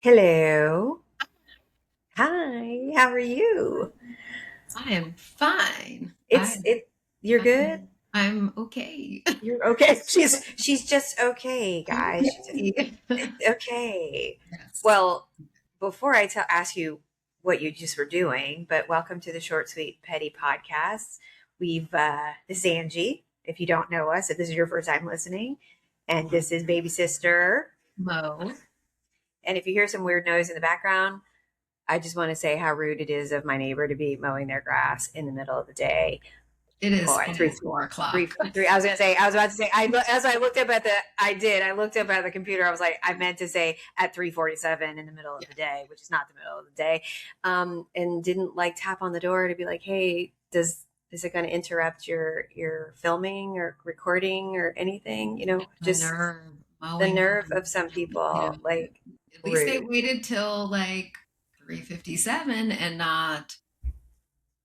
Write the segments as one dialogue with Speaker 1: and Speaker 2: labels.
Speaker 1: Hello. Hi. How are you?
Speaker 2: I am fine.
Speaker 1: It's it you're good?
Speaker 2: I'm okay.
Speaker 1: You're okay. She's just okay,
Speaker 2: I'm
Speaker 1: guys. She's just
Speaker 2: okay.
Speaker 1: okay.
Speaker 2: Yes.
Speaker 1: Well, before I tell ask you what you just were doing, but welcome to the Short Sweet Petty podcast. We've this is Angie. If you don't know us, if this is your first time listening, and this is baby sister.
Speaker 2: Mo.
Speaker 1: And if you hear some weird noise in the background, I just want to say how rude it is of my neighbor to be mowing their grass in the middle of the day.
Speaker 2: It is
Speaker 1: Or at
Speaker 2: almost 4 o'clock.
Speaker 1: three. I was about to say. As I looked up at the. I did. I looked up at the computer. I was like, I meant to say at 3:47 in the middle of
Speaker 2: Yeah.
Speaker 1: the day, which is not the middle of the day, and didn't like tap on the door to be like, hey, does is it going to interrupt your filming or recording or anything?
Speaker 2: The
Speaker 1: Just
Speaker 2: nerve
Speaker 1: the
Speaker 2: mowing.
Speaker 1: nerve of some
Speaker 2: You
Speaker 1: people,
Speaker 2: know,
Speaker 1: like
Speaker 2: at least they
Speaker 1: rude.
Speaker 2: waited till like 3:57 and not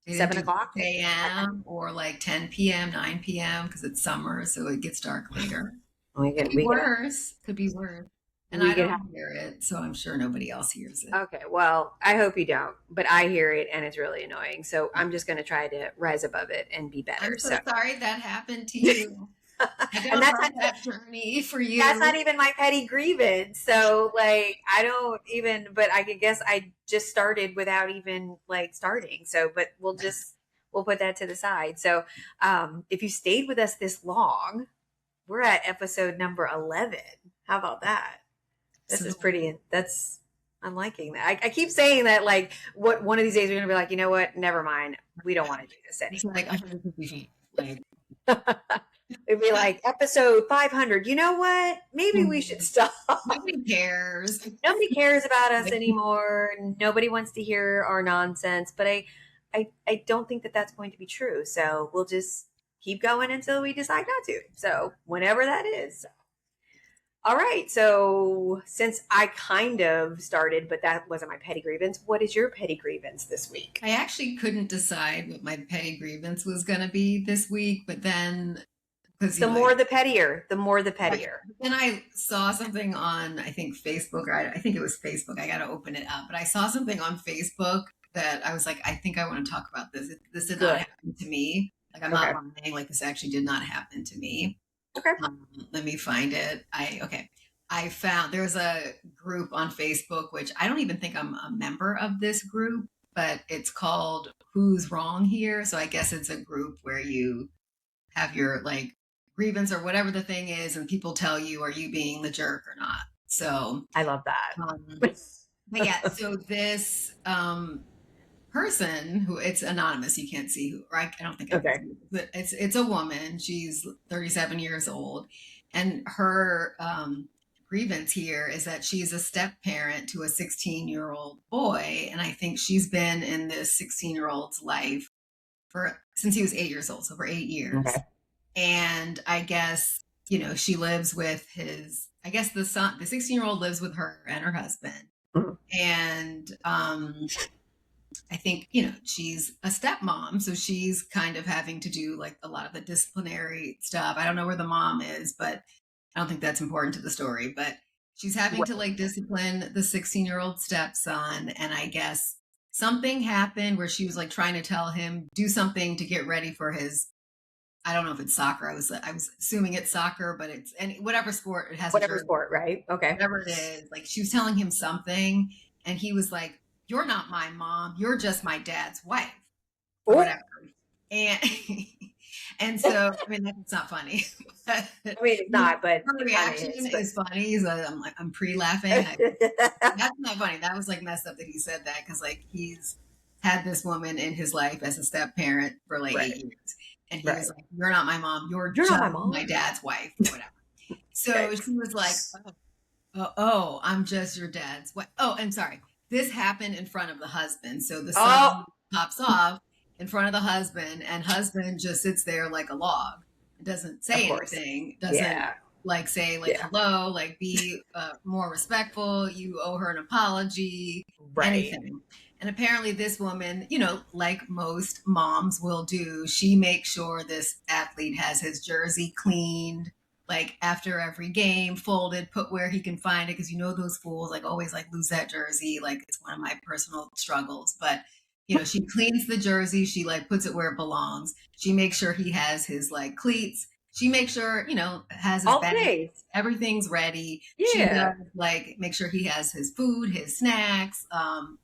Speaker 2: they didn't
Speaker 1: 7
Speaker 2: do
Speaker 1: o'clock.
Speaker 2: 6 a.m. or like 10 p.m., 9 p.m. because it's summer, so it gets dark later.
Speaker 1: We
Speaker 2: Could
Speaker 1: get
Speaker 2: be
Speaker 1: we get
Speaker 2: worse. Could be worse. And
Speaker 1: we
Speaker 2: I
Speaker 1: get
Speaker 2: don't hear it, so I'm sure nobody else hears it.
Speaker 1: Okay, well, I hope you don't, but I hear it and it's really annoying. So I'm just going to try to rise above it and be
Speaker 2: I'm
Speaker 1: better.
Speaker 2: so
Speaker 1: So,
Speaker 2: sorry that happened to you. I
Speaker 1: and
Speaker 2: don't love that journey for
Speaker 1: that's not
Speaker 2: you.
Speaker 1: even my petty grievance. So, like, I don't even, but I could guess I just started without even like starting. So, but we'll put that to the side. So, if you stayed with us this long, we're at episode number 11. How about that? This is
Speaker 2: So
Speaker 1: pretty. I'm liking that. I keep saying that like what one of these days we're gonna be like, you know what? Never mind. We don't want to do this
Speaker 2: it's like
Speaker 1: anymore.
Speaker 2: 150 like
Speaker 1: It'd be like episode 500. You know what? Maybe we should stop.
Speaker 2: nobody cares.
Speaker 1: Nobody cares about us
Speaker 2: Like,
Speaker 1: anymore. Nobody wants to hear our nonsense. But I don't think that that's going to be true. So we'll just keep going until we decide not to. So whenever that is. All right. So since I kind of started, but that wasn't my petty grievance, what is your petty grievance this week?
Speaker 2: I actually couldn't decide what my petty grievance was going to be this week, but then because
Speaker 1: The more the pettier, the more the
Speaker 2: right.
Speaker 1: pettier.
Speaker 2: Then I saw something on, I think Facebook, or I think it was Facebook. I got to open it up, but I saw something on Facebook that I was like, I think I want to talk about this. This did not
Speaker 1: Good.
Speaker 2: happen to me. Like, I'm not
Speaker 1: Okay.
Speaker 2: lying. Like, this actually did not happen to me.
Speaker 1: Okay.
Speaker 2: Let me find it. Okay. I found there's a group on Facebook, which I don't even think I'm a member of this group, but it's called Who's Wrong Here. So I guess it's a group where you have your like grievance or whatever the thing is, and people tell you, are you being the jerk or not? So,
Speaker 1: I love that.
Speaker 2: um, but yeah, so this person who it's anonymous, you can't see who, or I don't think I can
Speaker 1: Okay.
Speaker 2: see, but it's a woman. She's 37 years old, and her grievance here is that she's a step parent to a 16-year-old boy, and I think she's been in this 16-year-old's life for since he was 8 years old, so for 8 years.
Speaker 1: Okay.
Speaker 2: And I guess she lives with his. I guess the son, the 16-year-old, lives with her and her husband,
Speaker 1: Mhm.
Speaker 2: and I think, she's a stepmom, so she's kind of having to do like a lot of the disciplinary stuff. I don't know where the mom is, but I don't think that's important to the story. But she's having to like discipline the 16-year-old stepson. And I guess something happened where she was like trying to tell him do something to get ready for his. I don't know if it's soccer. I was assuming it's soccer, but it's any whatever sport it has a
Speaker 1: Whatever
Speaker 2: jersey,
Speaker 1: sport, right? Okay.
Speaker 2: whatever it is. Like she was telling him something, and he was like, "You're not my mom. You're just my dad's wife, or
Speaker 1: Oh,
Speaker 2: whatever." And and so I mean that's not funny. But
Speaker 1: I mean, it's not, but
Speaker 2: her
Speaker 1: it kind of
Speaker 2: reaction
Speaker 1: is.
Speaker 2: is funny. So I'm like I'm pre-laughing.
Speaker 1: But
Speaker 2: That's not funny. That was like messed up that he said that because like he's had this woman in his life as a step parent for like
Speaker 1: right.
Speaker 2: 8 years, and he was
Speaker 1: Right.
Speaker 2: like, "You're not my mom. You're
Speaker 1: You're not
Speaker 2: just
Speaker 1: my
Speaker 2: my
Speaker 1: mom.
Speaker 2: dad's wife, or whatever."
Speaker 1: Okay.
Speaker 2: So she was like, "Oh, I'm just your dad's wife." Oh, I'm sorry. This happened in front of the husband. So the
Speaker 1: Oh,
Speaker 2: son pops off in front of the husband, and husband just sits there like a log. Doesn't
Speaker 1: of
Speaker 2: say
Speaker 1: course.
Speaker 2: anything. Doesn't
Speaker 1: Yeah.
Speaker 2: like say like
Speaker 1: Yeah.
Speaker 2: hello, like be more respectful. You owe her an apology.
Speaker 1: Right.
Speaker 2: Anything. And apparently, this woman, like most moms will do, she makes sure this athlete has his jersey cleaned, like after every game, folded, put where he can find it. Cause you know, those fools like always like lose that jersey. Like it's one of my personal struggles, but she cleans the jersey. She like puts it where it belongs. She makes sure he has his like cleats. She makes sure, has his bag.
Speaker 1: Always.
Speaker 2: Everything's ready. She
Speaker 1: Yeah.
Speaker 2: does like make sure he has his food, his snacks,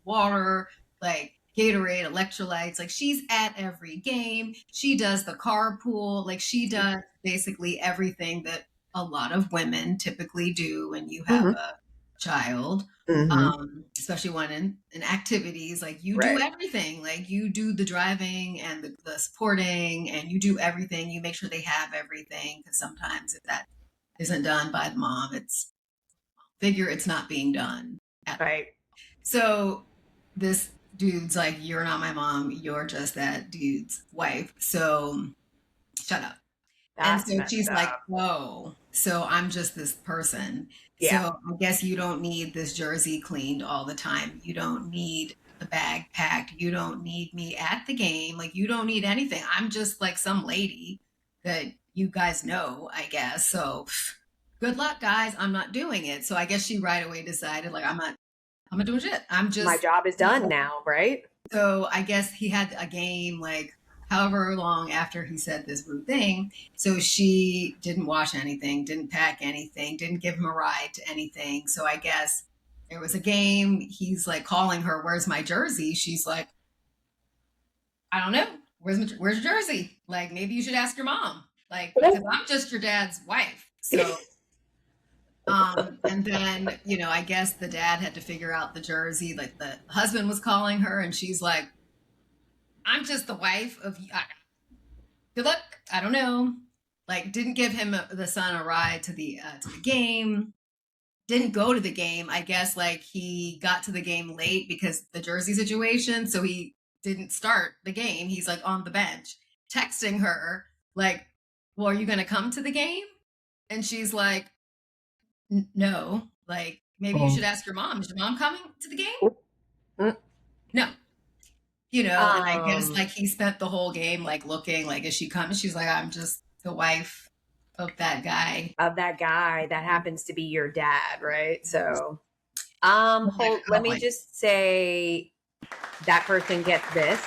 Speaker 2: water, like Gatorade, electrolytes. Like she's at every game. She does the carpool. Like she does basically everything that a lot of women typically do when you have
Speaker 1: Mm-hmm.
Speaker 2: a child.
Speaker 1: Mm-hmm.
Speaker 2: Especially when in activities, like you do
Speaker 1: Right.
Speaker 2: everything, like you do the driving and the supporting, and you do everything. You make sure they have everything, because sometimes if that isn't done by the mom, it's not being done at all.
Speaker 1: Right.
Speaker 2: So this dude's like, you're not my mom, you're just that dude's wife, so shut up. And
Speaker 1: That's
Speaker 2: so
Speaker 1: messed
Speaker 2: she's like,
Speaker 1: up.
Speaker 2: oh, so I'm just this person.
Speaker 1: Yeah.
Speaker 2: So I guess you don't need this jersey cleaned all the time. You don't need the bag packed. You don't need me at the game. Like, you don't need anything. I'm just like some lady that you guys know, I guess. So good luck, guys. I'm not doing it. So I guess she right away decided, like, I'm not doing shit. I'm
Speaker 1: My
Speaker 2: just,
Speaker 1: job is done now, right?
Speaker 2: so I guess he had a game like however long after he said this rude thing. So she didn't wash anything, didn't pack anything, didn't give him a ride to anything. So I guess there was a game. He's like calling her, "Where's my jersey?" She's like, "I don't know. Where's your jersey? Like maybe you should ask your mom. Like because I'm just your dad's wife." So and then, I guess the dad had to figure out the jersey. Like the husband was calling her and she's like, I'm just the wife of, good luck. I don't know. Like didn't give him the son a ride to the game. Didn't go to the game. I guess like he got to the game late because the jersey situation. So he didn't start the game. He's like on the bench texting her like, well, are you going to come to the game? And she's like, no, like maybe you should ask your mom. Is your mom coming to the game?
Speaker 1: Mm.
Speaker 2: No. And I guess
Speaker 1: Um,
Speaker 2: like he spent the whole game like looking like, is she coming? She's like, I'm just the wife of that guy.
Speaker 1: of that guy that happens to be your dad, right? So,
Speaker 2: Like,
Speaker 1: let
Speaker 2: oh
Speaker 1: me
Speaker 2: my
Speaker 1: just say that person gets this.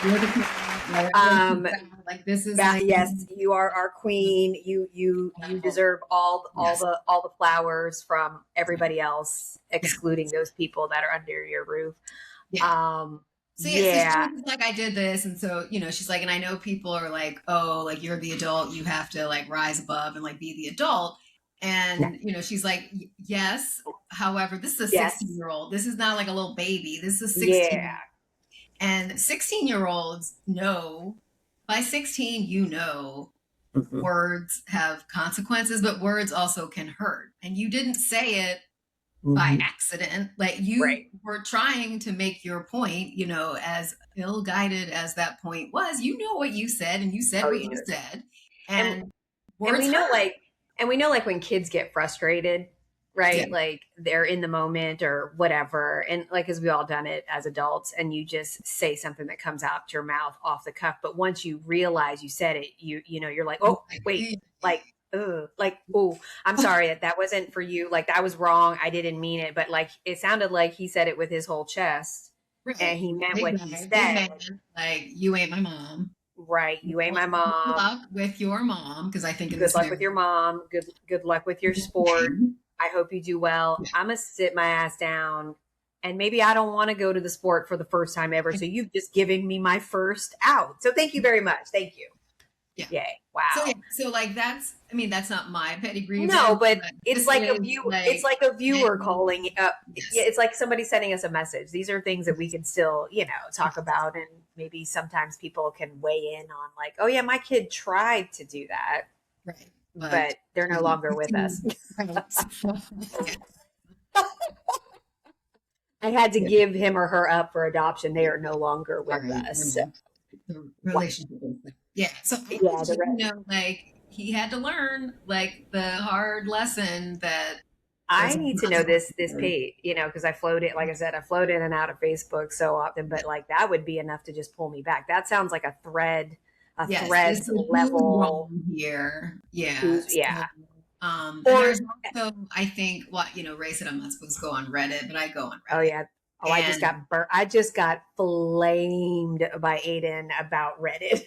Speaker 2: you're the queen.
Speaker 1: Um,
Speaker 2: Like this is
Speaker 1: that
Speaker 2: like
Speaker 1: yes, you are our queen. You deserve all
Speaker 2: yes.
Speaker 1: the flowers from everybody else,
Speaker 2: Yeah.
Speaker 1: excluding those people that are under your roof.
Speaker 2: Yeah.
Speaker 1: Um,
Speaker 2: So yeah, so
Speaker 1: yeah,
Speaker 2: she's like, I did this, and so she's like, and I know people are like, oh, like you're the adult, you have to like rise above and like be the adult, and she's like, yes, however, this is a
Speaker 1: yes,
Speaker 2: 16-year-old. This is not like a little baby. This is a
Speaker 1: yeah,
Speaker 2: 16, and 16-year-olds know. By 16,
Speaker 1: mm-hmm.
Speaker 2: words have consequences, but words also can hurt, and you didn't say it by
Speaker 1: Mm-hmm.
Speaker 2: accident. Like you
Speaker 1: Right.
Speaker 2: were trying to make your point, as ill-guided as that point was, what you said and you said
Speaker 1: Oh,
Speaker 2: what
Speaker 1: you
Speaker 2: you
Speaker 1: knew it.
Speaker 2: said,
Speaker 1: And
Speaker 2: and
Speaker 1: and
Speaker 2: words hurt.
Speaker 1: we know like when kids get frustrated,
Speaker 2: Yeah.
Speaker 1: right? Like they're in the moment or whatever, and like as we all done it as adults, and you just say something that comes out your mouth off the cuff, but once you realize you said it, you're like, oh wait, like like, oh, I'm sorry, that wasn't for you, like that was wrong, I didn't mean it, but like it sounded like he said it with his whole chest and
Speaker 2: Right.
Speaker 1: he meant
Speaker 2: Big
Speaker 1: what he
Speaker 2: guy, big
Speaker 1: said.
Speaker 2: man. Like you ain't my mom.
Speaker 1: Right, you ain't my
Speaker 2: Good
Speaker 1: mom.
Speaker 2: luck with your mom, because I think in
Speaker 1: Good
Speaker 2: this
Speaker 1: luck with
Speaker 2: scenario,
Speaker 1: your mom. Good luck with your sport. I hope you do well. I'm gonna sit my ass down, and maybe I don't want to go to the sport for the first time ever. So you've just given me my first out. So thank you very much. Thank you.
Speaker 2: yeah.
Speaker 1: Yay!
Speaker 2: So yeah,
Speaker 1: Wow.
Speaker 2: so like that's not my petty
Speaker 1: No,
Speaker 2: grievance,
Speaker 1: but
Speaker 2: but
Speaker 1: it's
Speaker 2: this
Speaker 1: like a
Speaker 2: is
Speaker 1: view. It's
Speaker 2: like
Speaker 1: like a viewer calling. Yeah,
Speaker 2: yes,
Speaker 1: it's like somebody sending us a message. These are things that we can still, talk about, and maybe sometimes people can weigh in on, like, oh yeah, my kid tried to do that,
Speaker 2: right, but
Speaker 1: but they're no longer with us.
Speaker 2: right.
Speaker 1: I had to
Speaker 2: Yeah.
Speaker 1: give him or her up for adoption. They are no longer with
Speaker 2: Sorry,
Speaker 1: us. So,
Speaker 2: the
Speaker 1: wow.
Speaker 2: relationship is there. Yeah. So
Speaker 1: Yeah, the
Speaker 2: like he had to learn like the hard lesson that
Speaker 1: I
Speaker 2: there's
Speaker 1: need to know this page, because I float it. Like I said, I float in and out of Facebook so often. But like that would be enough to just pull me back. That sounds like a thread a
Speaker 2: Yes, it's
Speaker 1: threads
Speaker 2: like who's
Speaker 1: level.
Speaker 2: wrong here? Yeah.
Speaker 1: Who's yeah.
Speaker 2: So, and
Speaker 1: Or
Speaker 2: there's also, I think, what Ray said I'm not supposed to go on Reddit, but I go on
Speaker 1: oh
Speaker 2: Reddit,
Speaker 1: yeah. Oh,
Speaker 2: and
Speaker 1: I just got flamed by Aiden about Reddit.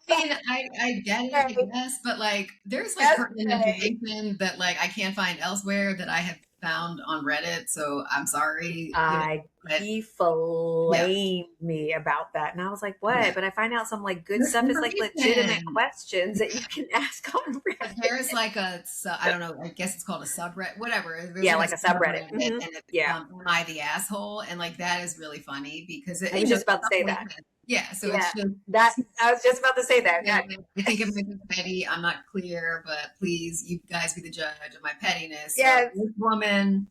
Speaker 2: I mean, I get it, I guess, but like, there's like pertinent
Speaker 1: Yesterday.
Speaker 2: information that like I can't find elsewhere that I have found on Reddit. So I'm sorry, but
Speaker 1: He
Speaker 2: yeah,
Speaker 1: flamed me about that. And I was like, what?
Speaker 2: yeah.
Speaker 1: But I find out some like good
Speaker 2: There's
Speaker 1: stuff is like legitimate
Speaker 2: information.
Speaker 1: questions that you can ask on
Speaker 2: But
Speaker 1: Reddit.
Speaker 2: there's like I don't know, I guess it's called a subreddit, whatever. There's
Speaker 1: Yeah,
Speaker 2: like
Speaker 1: like
Speaker 2: a
Speaker 1: a subreddit.
Speaker 2: subreddit,
Speaker 1: Hmm.
Speaker 2: and it's
Speaker 1: Yeah.
Speaker 2: Am I the Asshole? And like that is really funny because
Speaker 1: I was just about to
Speaker 2: stuff
Speaker 1: say
Speaker 2: like
Speaker 1: that.
Speaker 2: that. Yeah, so
Speaker 1: Yeah.
Speaker 2: it's just
Speaker 1: That I was just about to say that.
Speaker 2: yeah,
Speaker 1: Yeah.
Speaker 2: I think it might be petty. I'm not clear, but please, you guys be the judge of my pettiness. So
Speaker 1: Yes.
Speaker 2: this woman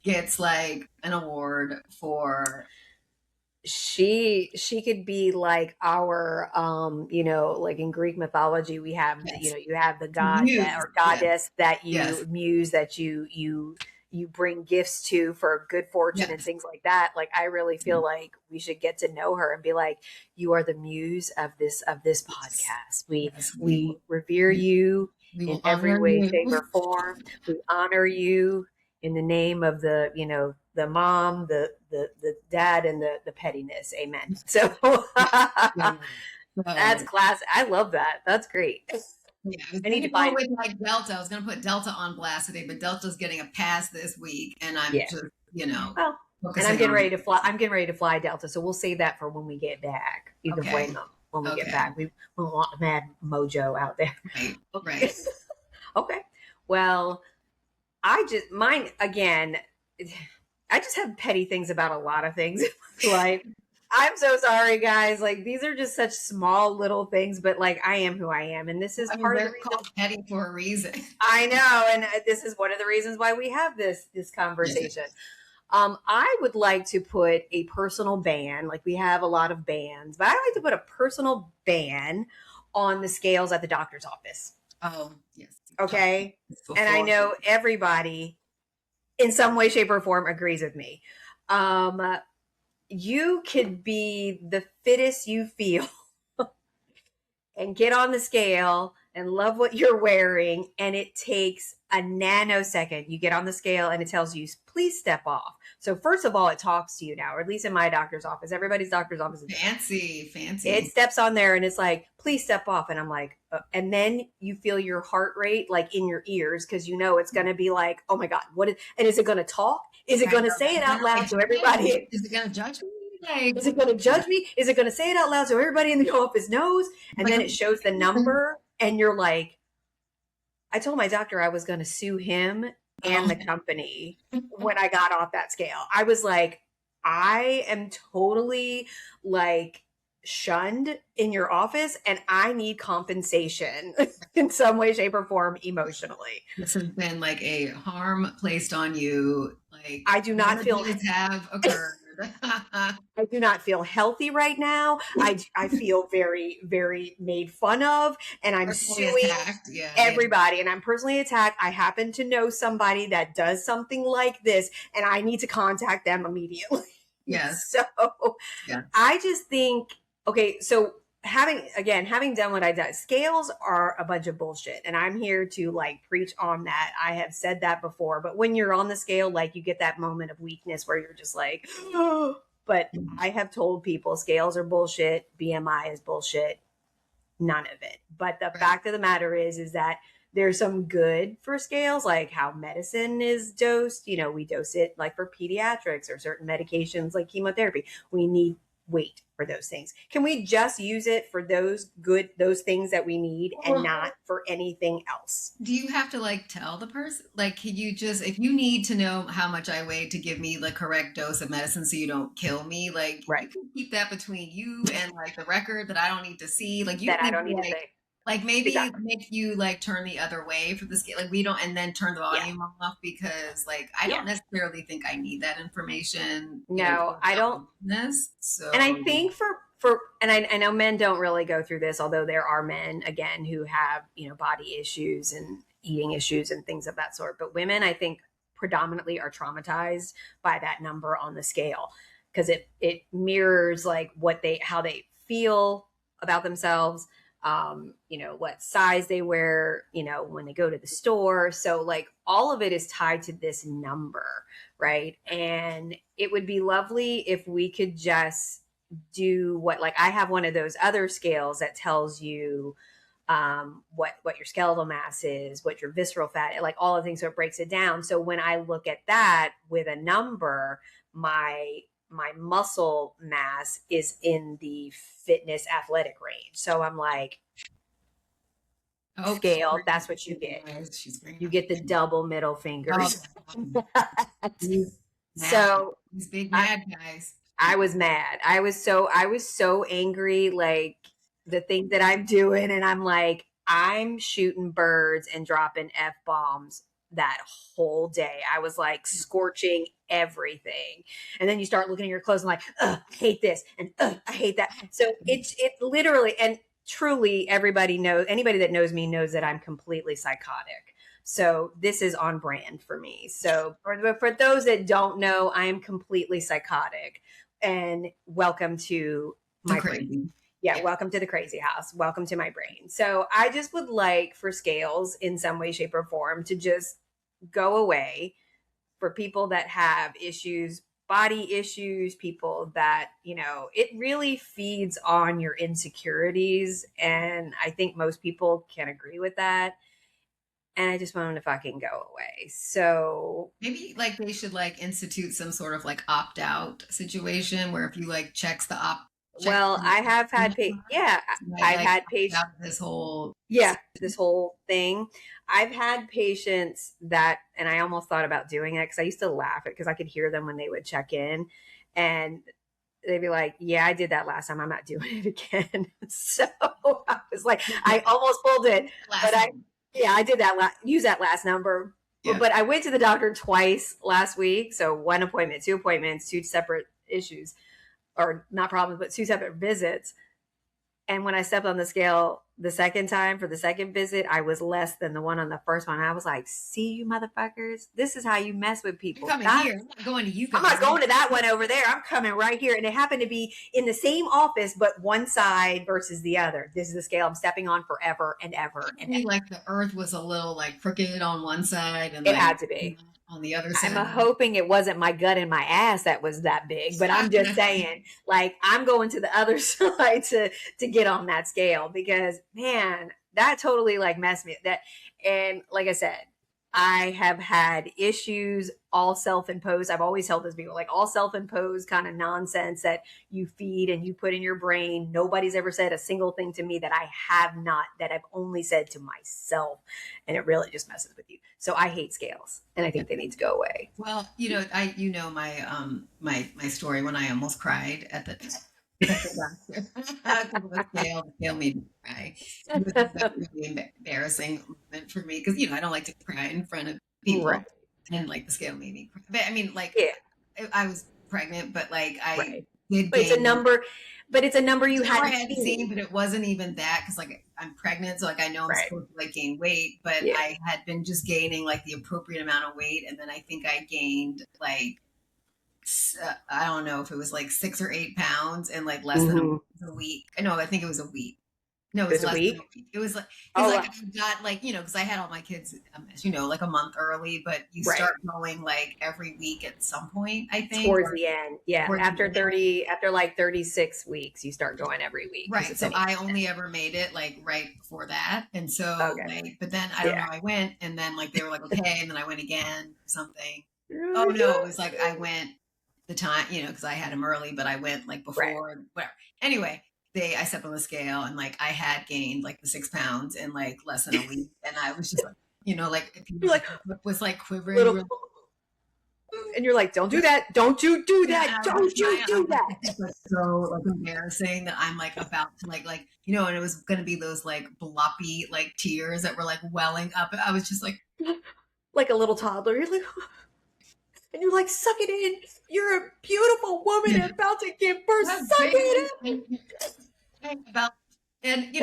Speaker 2: gets like an award for
Speaker 1: She could be like our like in Greek mythology we have
Speaker 2: yes,
Speaker 1: you have the god that
Speaker 2: muse.
Speaker 1: or
Speaker 2: Yes,
Speaker 1: goddess that
Speaker 2: yes,
Speaker 1: you muse that you bring gifts to for good fortune and
Speaker 2: yes,
Speaker 1: things like that. Like I really feel like we should get to know her and be like, you are the muse of this
Speaker 2: yes,
Speaker 1: podcast. We
Speaker 2: yes.
Speaker 1: we revere you
Speaker 2: We
Speaker 1: in
Speaker 2: will
Speaker 1: every
Speaker 2: honor
Speaker 1: way, shape,
Speaker 2: you.
Speaker 1: or form. We honor you in the name of the mom, the dad, and the pettiness. Amen. So
Speaker 2: Yeah.
Speaker 1: that's
Speaker 2: So
Speaker 1: class. I love that. That's great.
Speaker 2: yeah, I was
Speaker 1: I need
Speaker 2: gonna
Speaker 1: to
Speaker 2: go
Speaker 1: find.
Speaker 2: with like Delta. I was gonna put Delta on blast today, but Delta's getting a pass this week, and I'm
Speaker 1: Yeah.
Speaker 2: just
Speaker 1: Well, and I'm
Speaker 2: focusing
Speaker 1: getting
Speaker 2: on
Speaker 1: ready to fly. I'm getting ready to fy Delta, so we'll save that for when we get back. You can
Speaker 2: okay,
Speaker 1: blame them when we get
Speaker 2: okay,
Speaker 1: back. We want the mad mojo out there.
Speaker 2: right,
Speaker 1: Okay.
Speaker 2: right.
Speaker 1: Okay. Well, I just mine again. I just have petty things about a lot of things in my life. I'm so sorry, guys. Like these are just such small little things, but like I am who I am, and this is
Speaker 2: I mean,
Speaker 1: part of the
Speaker 2: they're
Speaker 1: reason.
Speaker 2: called petty for a reason.
Speaker 1: I know, and this is one of the reasons why we have this
Speaker 2: Yes,
Speaker 1: conversation. I would like to put a personal ban, like we have a lot of bans, but I like to put a personal ban on the scales at the doctor's office.
Speaker 2: oh, yes, you've talked about
Speaker 1: Okay.
Speaker 2: this
Speaker 1: And I
Speaker 2: before.
Speaker 1: know everybody in some way, shape, or form agrees with me. Um, you could be the fittest you feel and get on the scale and love what you're wearing, and it takes a nanosecond. You get on the scale and it tells you, please step off. So, first of all, it talks to you now, or at least in my doctor's office. Everybody's doctor's office is different.
Speaker 2: Fancy,
Speaker 1: It
Speaker 2: fancy.
Speaker 1: steps on there and it's like, please step off. And I'm like, and then you feel your heart rate like in your ears because you know it's going to be like, oh my God, and is it going to talk? Is it
Speaker 2: I
Speaker 1: going to
Speaker 2: know.
Speaker 1: say it
Speaker 2: Is
Speaker 1: out
Speaker 2: it
Speaker 1: loud so everybody?
Speaker 2: is it gonna judge me? Like,
Speaker 1: Is it going to judge me? Is it going to say it out loud so everybody in the office knows? And
Speaker 2: like
Speaker 1: then
Speaker 2: a,
Speaker 1: it shows the number, and you're like, I told my doctor I was going to sue him and
Speaker 2: oh,
Speaker 1: the company when I got off that scale. I was like, I am totally like shunned in your office and I need compensation in some way, shape, or form emotionally.
Speaker 2: this has been like a harm placed on you. Like
Speaker 1: I do not feel
Speaker 2: damages have occurred.
Speaker 1: I do not feel healthy right now. I feel very, very made fun of, and I'm
Speaker 2: Personally
Speaker 1: suing
Speaker 2: attacked. Yeah, yeah.
Speaker 1: everybody, and I'm personally attacked. I happen to know somebody that does something like this, and I need to contact them immediately.
Speaker 2: Yes.
Speaker 1: So
Speaker 2: Yes.
Speaker 1: I just think, okay, so having done what I did, scales are a bunch of bullshit. And I'm here to like preach on that. I have said that before, but when you're on the scale, like you get that moment of weakness where you're just like, but I have told people scales are bullshit, BMI is bullshit, none of it. But the
Speaker 2: Right.
Speaker 1: fact of the matter is that there's some good for scales, like how medicine is dosed. We dose it like for pediatrics or certain medications like chemotherapy. We need weight for those things. Can we just use it for those things that we need and
Speaker 2: Well,
Speaker 1: not for anything else?
Speaker 2: do you have to like tell the person? Like, can you just, if you need to know how much I weigh to give me the correct dose of medicine so you don't kill me, like
Speaker 1: Right.
Speaker 2: you can keep that between you and like the record that I don't need to see. Like, you
Speaker 1: That
Speaker 2: don't
Speaker 1: I
Speaker 2: need
Speaker 1: don't
Speaker 2: to
Speaker 1: need to say.
Speaker 2: like maybe
Speaker 1: Exactly.
Speaker 2: make you like turn the other way for the scale. Like, we don't, and then turn the
Speaker 1: Yeah.
Speaker 2: volume off because like I
Speaker 1: Yeah.
Speaker 2: don't necessarily think I need that information,
Speaker 1: No, I don't.
Speaker 2: this.
Speaker 1: And I
Speaker 2: So,
Speaker 1: think and I know men don't really go through this, although there are men again who have body issues and eating issues and things of that sort. But women, I think, predominantly are traumatized by that number on the scale because it mirrors like how they feel about themselves. what size they wear, when they go to the store. So like all of it is tied to this number, right? And it would be lovely if we could just do what, like I have one of those other scales that tells you what your skeletal mass is, what your visceral fat, like all the things. So it breaks it down. So when I look at that with a number, my muscle mass is in the fitness athletic range. So I'm like, scale, that's what you get. You get the double middle fingers. So
Speaker 2: these big mad guys.
Speaker 1: I was mad. I was so angry, like the thing that I'm doing, and I'm like, I'm shooting birds and dropping F bombs that whole day. I was like scorching everything. And then you start looking at your clothes and like, I hate this and I hate that. So it literally, and truly everybody knows, anybody that knows me knows that I'm completely psychotic. So this is on brand for me. So for those that don't know, I am completely psychotic. And welcome to my brain. Yeah, welcome to the crazy house. Welcome to my brain. So I just would like for scales in some way, shape, or form to just go away for people that have issues, body issues, people that, it really feeds on your insecurities. And I think most people can agree with that. And I just want them to fucking go away. So
Speaker 2: maybe like they should like institute some sort of like opt out situation where if you like checks the opt.
Speaker 1: Well, I have had, I've had patients.
Speaker 2: This whole
Speaker 1: thing. I've had patients that, and I almost thought about doing it because I used to laugh at because I could hear them when they would check in, and they'd be like, "Yeah, I did that last time. I'm not doing it again." So I was like, I almost pulled it, but I did that. Use that last number. Yeah. But I went to the doctor twice last week. So 1 appointment, 2 appointments, 2 separate issues, or not problems, but 2 separate visits. And when I stepped on the scale the second time for the second visit, I was less than the one on the first one. I was like, see, you motherfuckers, this is how you mess with people.
Speaker 2: You're coming here. I'm not going to you guys.
Speaker 1: I'm not going to that one over there. I'm coming right here. And it happened to be in the same office, but one side versus the other. This is the scale I'm stepping on forever and ever. And ever.
Speaker 2: Like the earth was a little like crooked on one side. And
Speaker 1: it had to be.
Speaker 2: On the other side.
Speaker 1: I'm hoping it wasn't my gut and my ass that was that big, but I'm just saying, like, I'm going to the other side to get on that scale because, man, that totally like messed me. And like I said, I have had issues, all self-imposed. I've always held this view, like all self-imposed kind of nonsense that you feed and you put in your brain. Nobody's ever said a single thing to me that I have not, that I've only said to myself. And it really just messes with you. So I hate scales and I think they need to go away.
Speaker 2: Well, my story when I almost cried at the scale made me cry. It was a really embarrassing moment for me because I don't like to cry in front of people, right. And like the scale made me cry. But I mean, like, I was pregnant, but like I did.
Speaker 1: But it's a number. But it's a number you hadn't
Speaker 2: seen. But it wasn't even that because like I'm pregnant, so like I know I'm supposed to like gain weight, but I had been just gaining like the appropriate amount of weight, and then I think I gained like. I don't know if it was like 6 or 8 pounds in like less than a week. No, I think it was a week. No, it was less than a week. It was like, I got like, because I had all my kids, as like a month early, but you start going like every week at some point, I think.
Speaker 1: Towards the end. Yeah. After like 36 weeks, you start going every week.
Speaker 2: Right. So I only ever made it like right before that. And so like, but then I don't know, I went and then like, they were like, okay. And then I went again or something. Oh no, it was like, I went the time, because I had him early, but I went like before, whatever. Anyway, I stepped on the scale and like I had gained like the 6 pounds in like less than a week, and I was just like, like if you like was like quivering,
Speaker 1: and you're like, don't do that, don't you do that, don't you do that.
Speaker 2: It was so like embarrassing that I'm like about to like and it was gonna be those like bloppy like tears that were like welling up. I was just
Speaker 1: like a little toddler. You're like. And you're like, suck it in. You're a beautiful woman about to give birth. Suck it in.
Speaker 2: And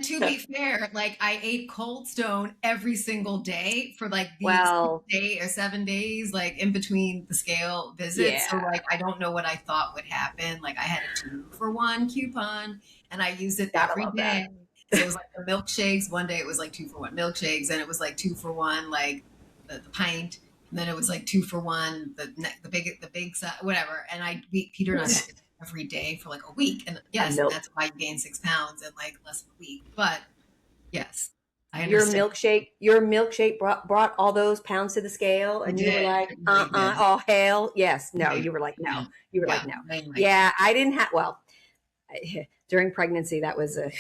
Speaker 2: to be fair, like I ate Cold Stone every single day for like these 6 or 7 days, like in between the scale visits. Yeah. So like, I don't know what I thought would happen. Like I had a 2-for-1 coupon and I used it every day. So it was like the milkshakes. One day it was like 2 for 1 milkshakes, and it was like 2 for 1 like the pint, and then it was like 2 for 1 the big size, whatever. And Peter and I did it every day for like a week, and
Speaker 1: A
Speaker 2: yes, and
Speaker 1: milk.
Speaker 2: that's why I gained 6 pounds in like less than a week. But yes, I
Speaker 1: Your
Speaker 2: understand.
Speaker 1: milkshake brought all those pounds to the scale,
Speaker 2: It
Speaker 1: and you were
Speaker 2: did.
Speaker 1: like,
Speaker 2: It really did.
Speaker 1: all hell yes, no.
Speaker 2: Right.
Speaker 1: You were like, no.
Speaker 2: Yeah.
Speaker 1: You were like,
Speaker 2: Yeah.
Speaker 1: no.
Speaker 2: I like it.
Speaker 1: Yeah, I didn't have. Well, during pregnancy, that was a.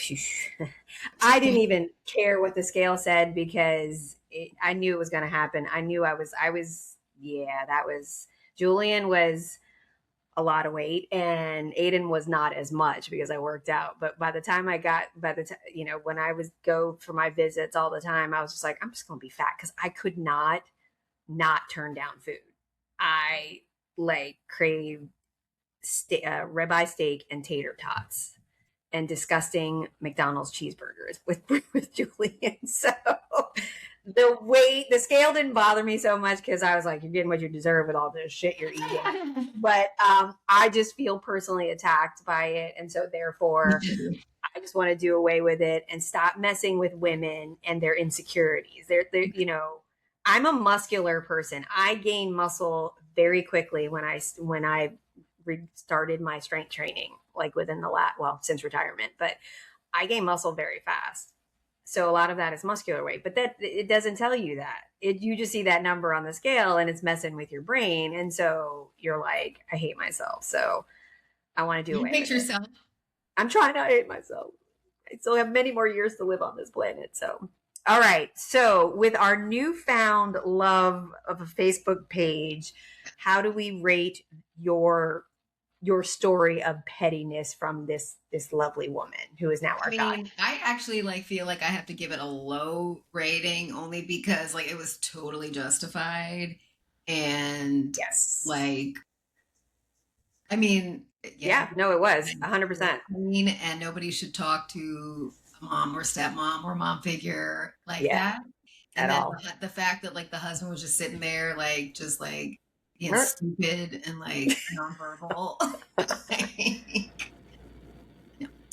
Speaker 1: I didn't even care what the scale said because I knew it was going to happen. I knew I was. I was. Yeah, that was. Julian was a lot of weight and Aiden was not as much because I worked out. But by the time by the time, when I was go for my visits all the time, I was just like, I'm just going to be fat because I could not turn down food. I like crave ribeye steak and tater tots and disgusting McDonald's cheeseburgers with with Julian. So the scale didn't bother me so much because I was like, you're getting what you deserve with all this shit you're eating. But I just feel personally attacked by it, and so therefore, I just want to do away with it and stop messing with women and their insecurities. I'm a muscular person. I gain muscle very quickly when I started my strength training, like within since retirement. But I gain muscle very fast. So a lot of that is muscular weight, but that it doesn't tell you that. You just see that number on the scale and it's messing with your brain. And so you're like, I hate myself. So I want to do
Speaker 2: You
Speaker 1: away
Speaker 2: hate
Speaker 1: with it.
Speaker 2: yourself.
Speaker 1: I'm trying not to hate myself. I still have many more years to live on this planet. So, all right. So, with our newfound love of a Facebook page, how do we rate your story of pettiness from this lovely woman who is now
Speaker 2: I
Speaker 1: our guide?
Speaker 2: mean, I actually like feel like I have to give it a low rating only because like it was totally justified and
Speaker 1: Yes.
Speaker 2: like I mean, yeah,
Speaker 1: Yeah. No, it was 100%.
Speaker 2: mean, and nobody should talk to a mom or stepmom or mom figure like
Speaker 1: Yeah.
Speaker 2: that. And
Speaker 1: At
Speaker 2: then
Speaker 1: all.
Speaker 2: the fact that like the husband was just sitting there, like just like being
Speaker 1: Mer-
Speaker 2: stupid and like nonverbal.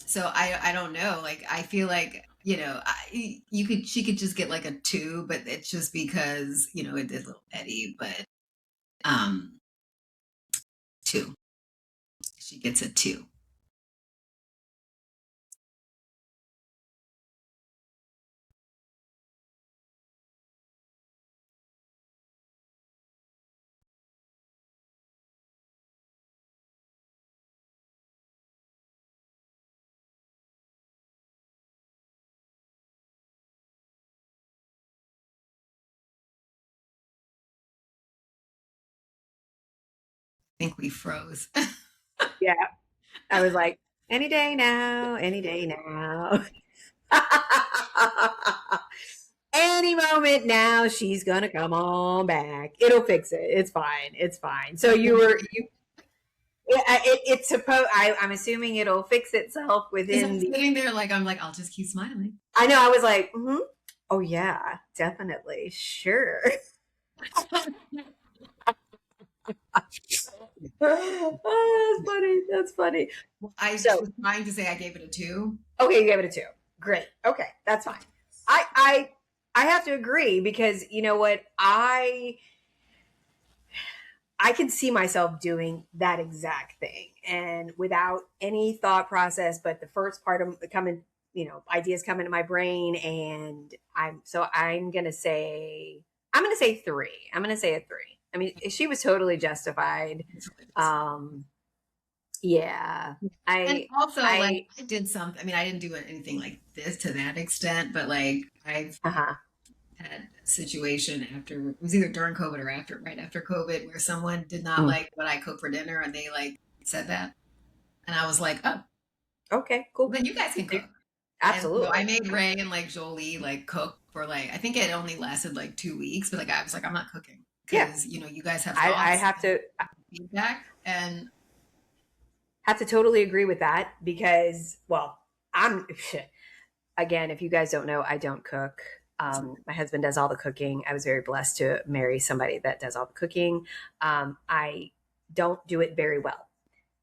Speaker 2: So I don't know. Like I feel like she could just get like a 2, but it's just because it did a little petty. But um 2, she gets a 2. I think we froze.
Speaker 1: Yeah. I was like, any day now, any day now. Any moment now, she's gonna come on back. It'll fix it. It's fine. It's fine. So it's supposed. I'm assuming it'll fix itself
Speaker 2: Because
Speaker 1: within
Speaker 2: I'm
Speaker 1: the.
Speaker 2: sitting there like I'm like I'll just keep smiling.
Speaker 1: I know. I was like, oh yeah, definitely, sure. Oh, that's funny. That's funny.
Speaker 2: I
Speaker 1: So
Speaker 2: was trying to say I gave it a 2.
Speaker 1: okay, you gave it a 2. Great. Okay, that's fine. I I I have to agree because you know what I can see myself doing that exact thing and without any thought process, but the first part of coming, ideas come into my brain and I'm going to say 3. I'm going to say a 3. I mean, she was totally justified. Um, yeah,
Speaker 2: And
Speaker 1: I,
Speaker 2: also, like,
Speaker 1: I,
Speaker 2: I did something. I mean, I didn't do anything like this to that extent, but like, I've
Speaker 1: uh-huh.
Speaker 2: had a situation after it was either during COVID or right after COVID, where someone did not
Speaker 1: Mm.
Speaker 2: like what I cooked for dinner, and they like said that, and I was like, oh,
Speaker 1: Okay,
Speaker 2: well,
Speaker 1: cool.
Speaker 2: then you guys can cook. And so I
Speaker 1: Absolutely.
Speaker 2: made Ray and like Jolie like cook for like I think it only lasted like 2 weeks, but like I was like, I'm not cooking
Speaker 1: Yeah.
Speaker 2: because you guys have
Speaker 1: I
Speaker 2: thoughts
Speaker 1: have
Speaker 2: and
Speaker 1: to,
Speaker 2: feedback, and
Speaker 1: have to totally agree with that because, well, I'm again, if you guys don't know, I don't cook. My husband does all the cooking. I was very blessed to marry somebody that does all the cooking. I don't do it very well.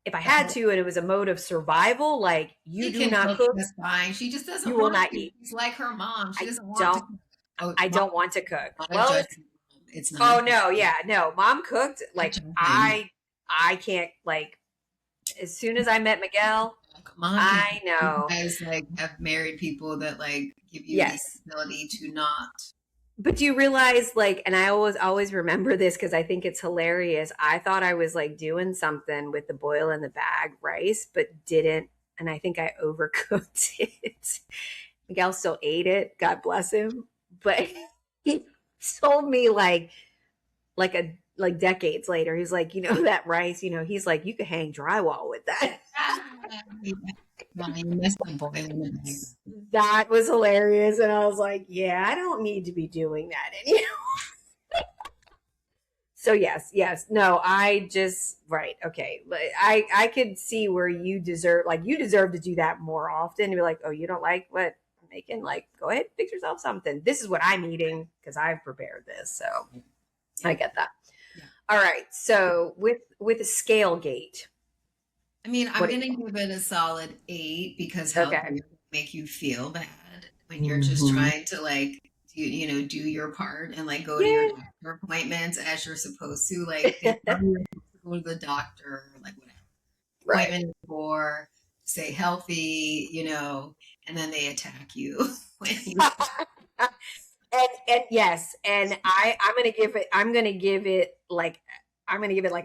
Speaker 1: if I had to and it was a mode of survival, like you
Speaker 2: She
Speaker 1: do
Speaker 2: can
Speaker 1: not
Speaker 2: cook,
Speaker 1: cook,
Speaker 2: that's fine. She just
Speaker 1: you
Speaker 2: doesn't
Speaker 1: will
Speaker 2: want
Speaker 1: not
Speaker 2: to.
Speaker 1: eat.
Speaker 2: It's like her mom. She
Speaker 1: I
Speaker 2: doesn't want to.
Speaker 1: don't
Speaker 2: Oh,
Speaker 1: I
Speaker 2: mom,
Speaker 1: don't want to cook.
Speaker 2: not a
Speaker 1: Well,
Speaker 2: judgment. It's not
Speaker 1: oh
Speaker 2: a
Speaker 1: no, yeah, no. Mom cooked. Like
Speaker 2: judgment.
Speaker 1: I can't like as soon as I met Miguel,
Speaker 2: Mom can.
Speaker 1: I
Speaker 2: You
Speaker 1: know.
Speaker 2: guys like have married people that like give you the
Speaker 1: Yes.
Speaker 2: ability to not.
Speaker 1: But do you realize like and I always remember this because I think it's hilarious. I thought I was like doing something with the boil in the bag rice, but didn't. And I think I overcooked it. Miguel still ate it, God bless him. But he told me like decades later, he's like, you know, that rice, you know, he's like, you could hang drywall with that.
Speaker 2: Mom, you missed the boy in the bag.
Speaker 1: That was hilarious. And I was like, yeah, I don't need to be doing that anymore. So yes. No, I just right. Okay. I could see where you deserve to do that more often and be like, oh, you don't like what I'm making? Like, go ahead, fix yourself something. This is what I'm eating because I've prepared this. So I get that.
Speaker 2: Yeah.
Speaker 1: All right. So with a scale gate.
Speaker 2: I mean, I'm
Speaker 1: What
Speaker 2: gonna give it a solid 8 because how
Speaker 1: okay.
Speaker 2: can it make you feel bad when you're just trying to like do your part and like go to your
Speaker 1: Yeah.
Speaker 2: doctor appointments as you're supposed to. Like they tell you to go to the doctor, like whatever
Speaker 1: Right.
Speaker 2: appointment for, stay healthy, and then they attack you when you
Speaker 1: And yes, and I'm gonna give it like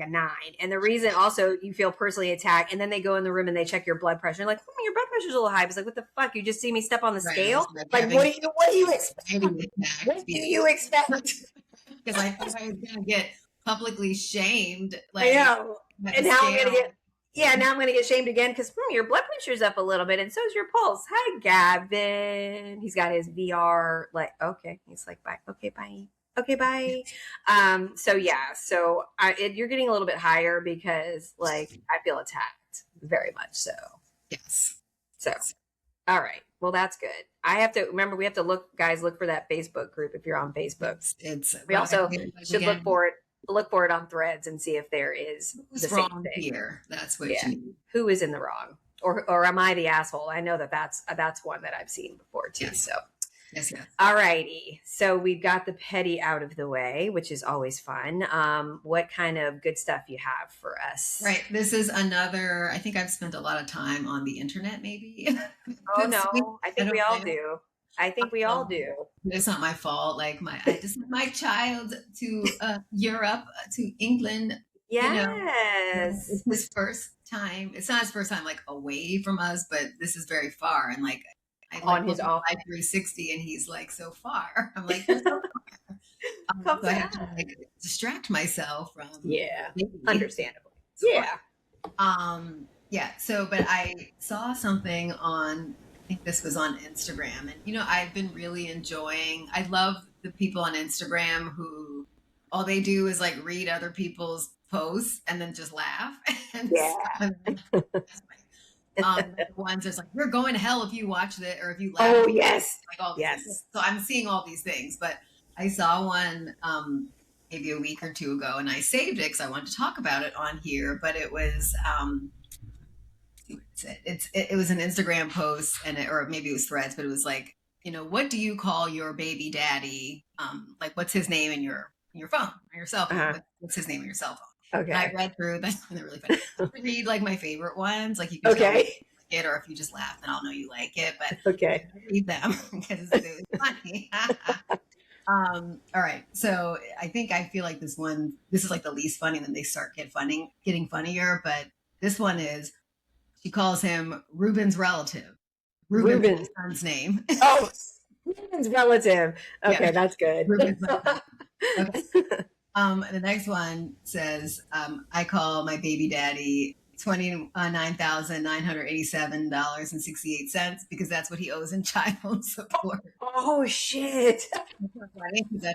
Speaker 1: a 9. And the reason also you feel personally attacked, and then they go in the room and they check your blood pressure. You're like, your blood pressure's a little high. It's like, what the fuck? You just see me step on the
Speaker 2: right, it's
Speaker 1: scale?
Speaker 2: like
Speaker 1: Like,
Speaker 2: having
Speaker 1: what do you expect?
Speaker 2: anxiety attacks
Speaker 1: What do you expect?
Speaker 2: because I thought I was gonna get publicly shamed,
Speaker 1: I
Speaker 2: like
Speaker 1: know.
Speaker 2: at
Speaker 1: And
Speaker 2: the
Speaker 1: now I'm gonna
Speaker 2: scale.
Speaker 1: get now I'm gonna get shamed again because your blood pressure's up a little bit, and so's your pulse. Hi, Gavin. He's got his VR. Like, okay, he's like, bye. Okay, bye. Okay, bye. So yeah, so you're getting a little bit higher because like I feel attacked very much so.
Speaker 2: Yes.
Speaker 1: So, all right. Well, that's good. I have to remember we have to look for that Facebook group if you're on Facebook.
Speaker 2: It's
Speaker 1: We also should
Speaker 2: again,
Speaker 1: look for it on Threads and see if there is
Speaker 2: who's
Speaker 1: the same
Speaker 2: wrong
Speaker 1: thing.
Speaker 2: here? That's what
Speaker 1: Yeah.
Speaker 2: you.
Speaker 1: Who is in the wrong, or am I the asshole? I know that's one that I've seen before too.
Speaker 2: Yes.
Speaker 1: So,
Speaker 2: Yes.
Speaker 1: all righty. So we've got the petty out of the way, which is always fun. What kind of good stuff you have for us?
Speaker 2: Right. This is another. I think I've spent a lot of time on the internet. Maybe.
Speaker 1: Oh
Speaker 2: This week.
Speaker 1: no, I think we all do. I think we all do.
Speaker 2: It's not my fault. Like I just sent my child to Europe, to England.
Speaker 1: Yes.
Speaker 2: It's his first time. It's not his first time like away from us, but this is very far. And like I
Speaker 1: On his own.
Speaker 2: 360, and he's like so far. I'm like, you're so far. So I have to like distract myself from.
Speaker 1: Yeah.
Speaker 2: Maybe.
Speaker 1: Understandable.
Speaker 2: So,
Speaker 1: Yeah.
Speaker 2: Yeah. So, but I saw something on. I think this was on Instagram, and I've been really enjoying. I love the people on Instagram who all they do is like read other people's posts and then just laugh. And
Speaker 1: Yeah.
Speaker 2: the ones that's like, you're going to hell if you watch it or if you laugh.
Speaker 1: Oh yes.
Speaker 2: Like all these
Speaker 1: Yes.
Speaker 2: things. So I'm seeing all these things, but I saw one maybe a week or two ago, and I saved it because I wanted to talk about it on here. But it was it was an Instagram post, or maybe it was Threads, but it was like, what do you call your baby daddy? Like, what's his name in your phone, on your cell phone?
Speaker 1: Uh-huh.
Speaker 2: What's his name in your cell phone?
Speaker 1: Okay.
Speaker 2: And I read through them. They're really funny. I read like my favorite ones. Like you can tell me if you like it, or if you just laugh, then I'll know you like it. But
Speaker 1: okay,
Speaker 2: I read them because it's funny. All right. So I feel like this is like the least funny, and then they start getting funnier. But this one is, she calls him Ruben's relative. Ruben's his son's name.
Speaker 1: Oh, Ruben's relative. Okay, yeah. That's good.
Speaker 2: Ruben's relative. Okay. The next one says, I call my baby daddy $29,987.68 because that's what he owes in child support.
Speaker 1: Oh shit!
Speaker 2: That's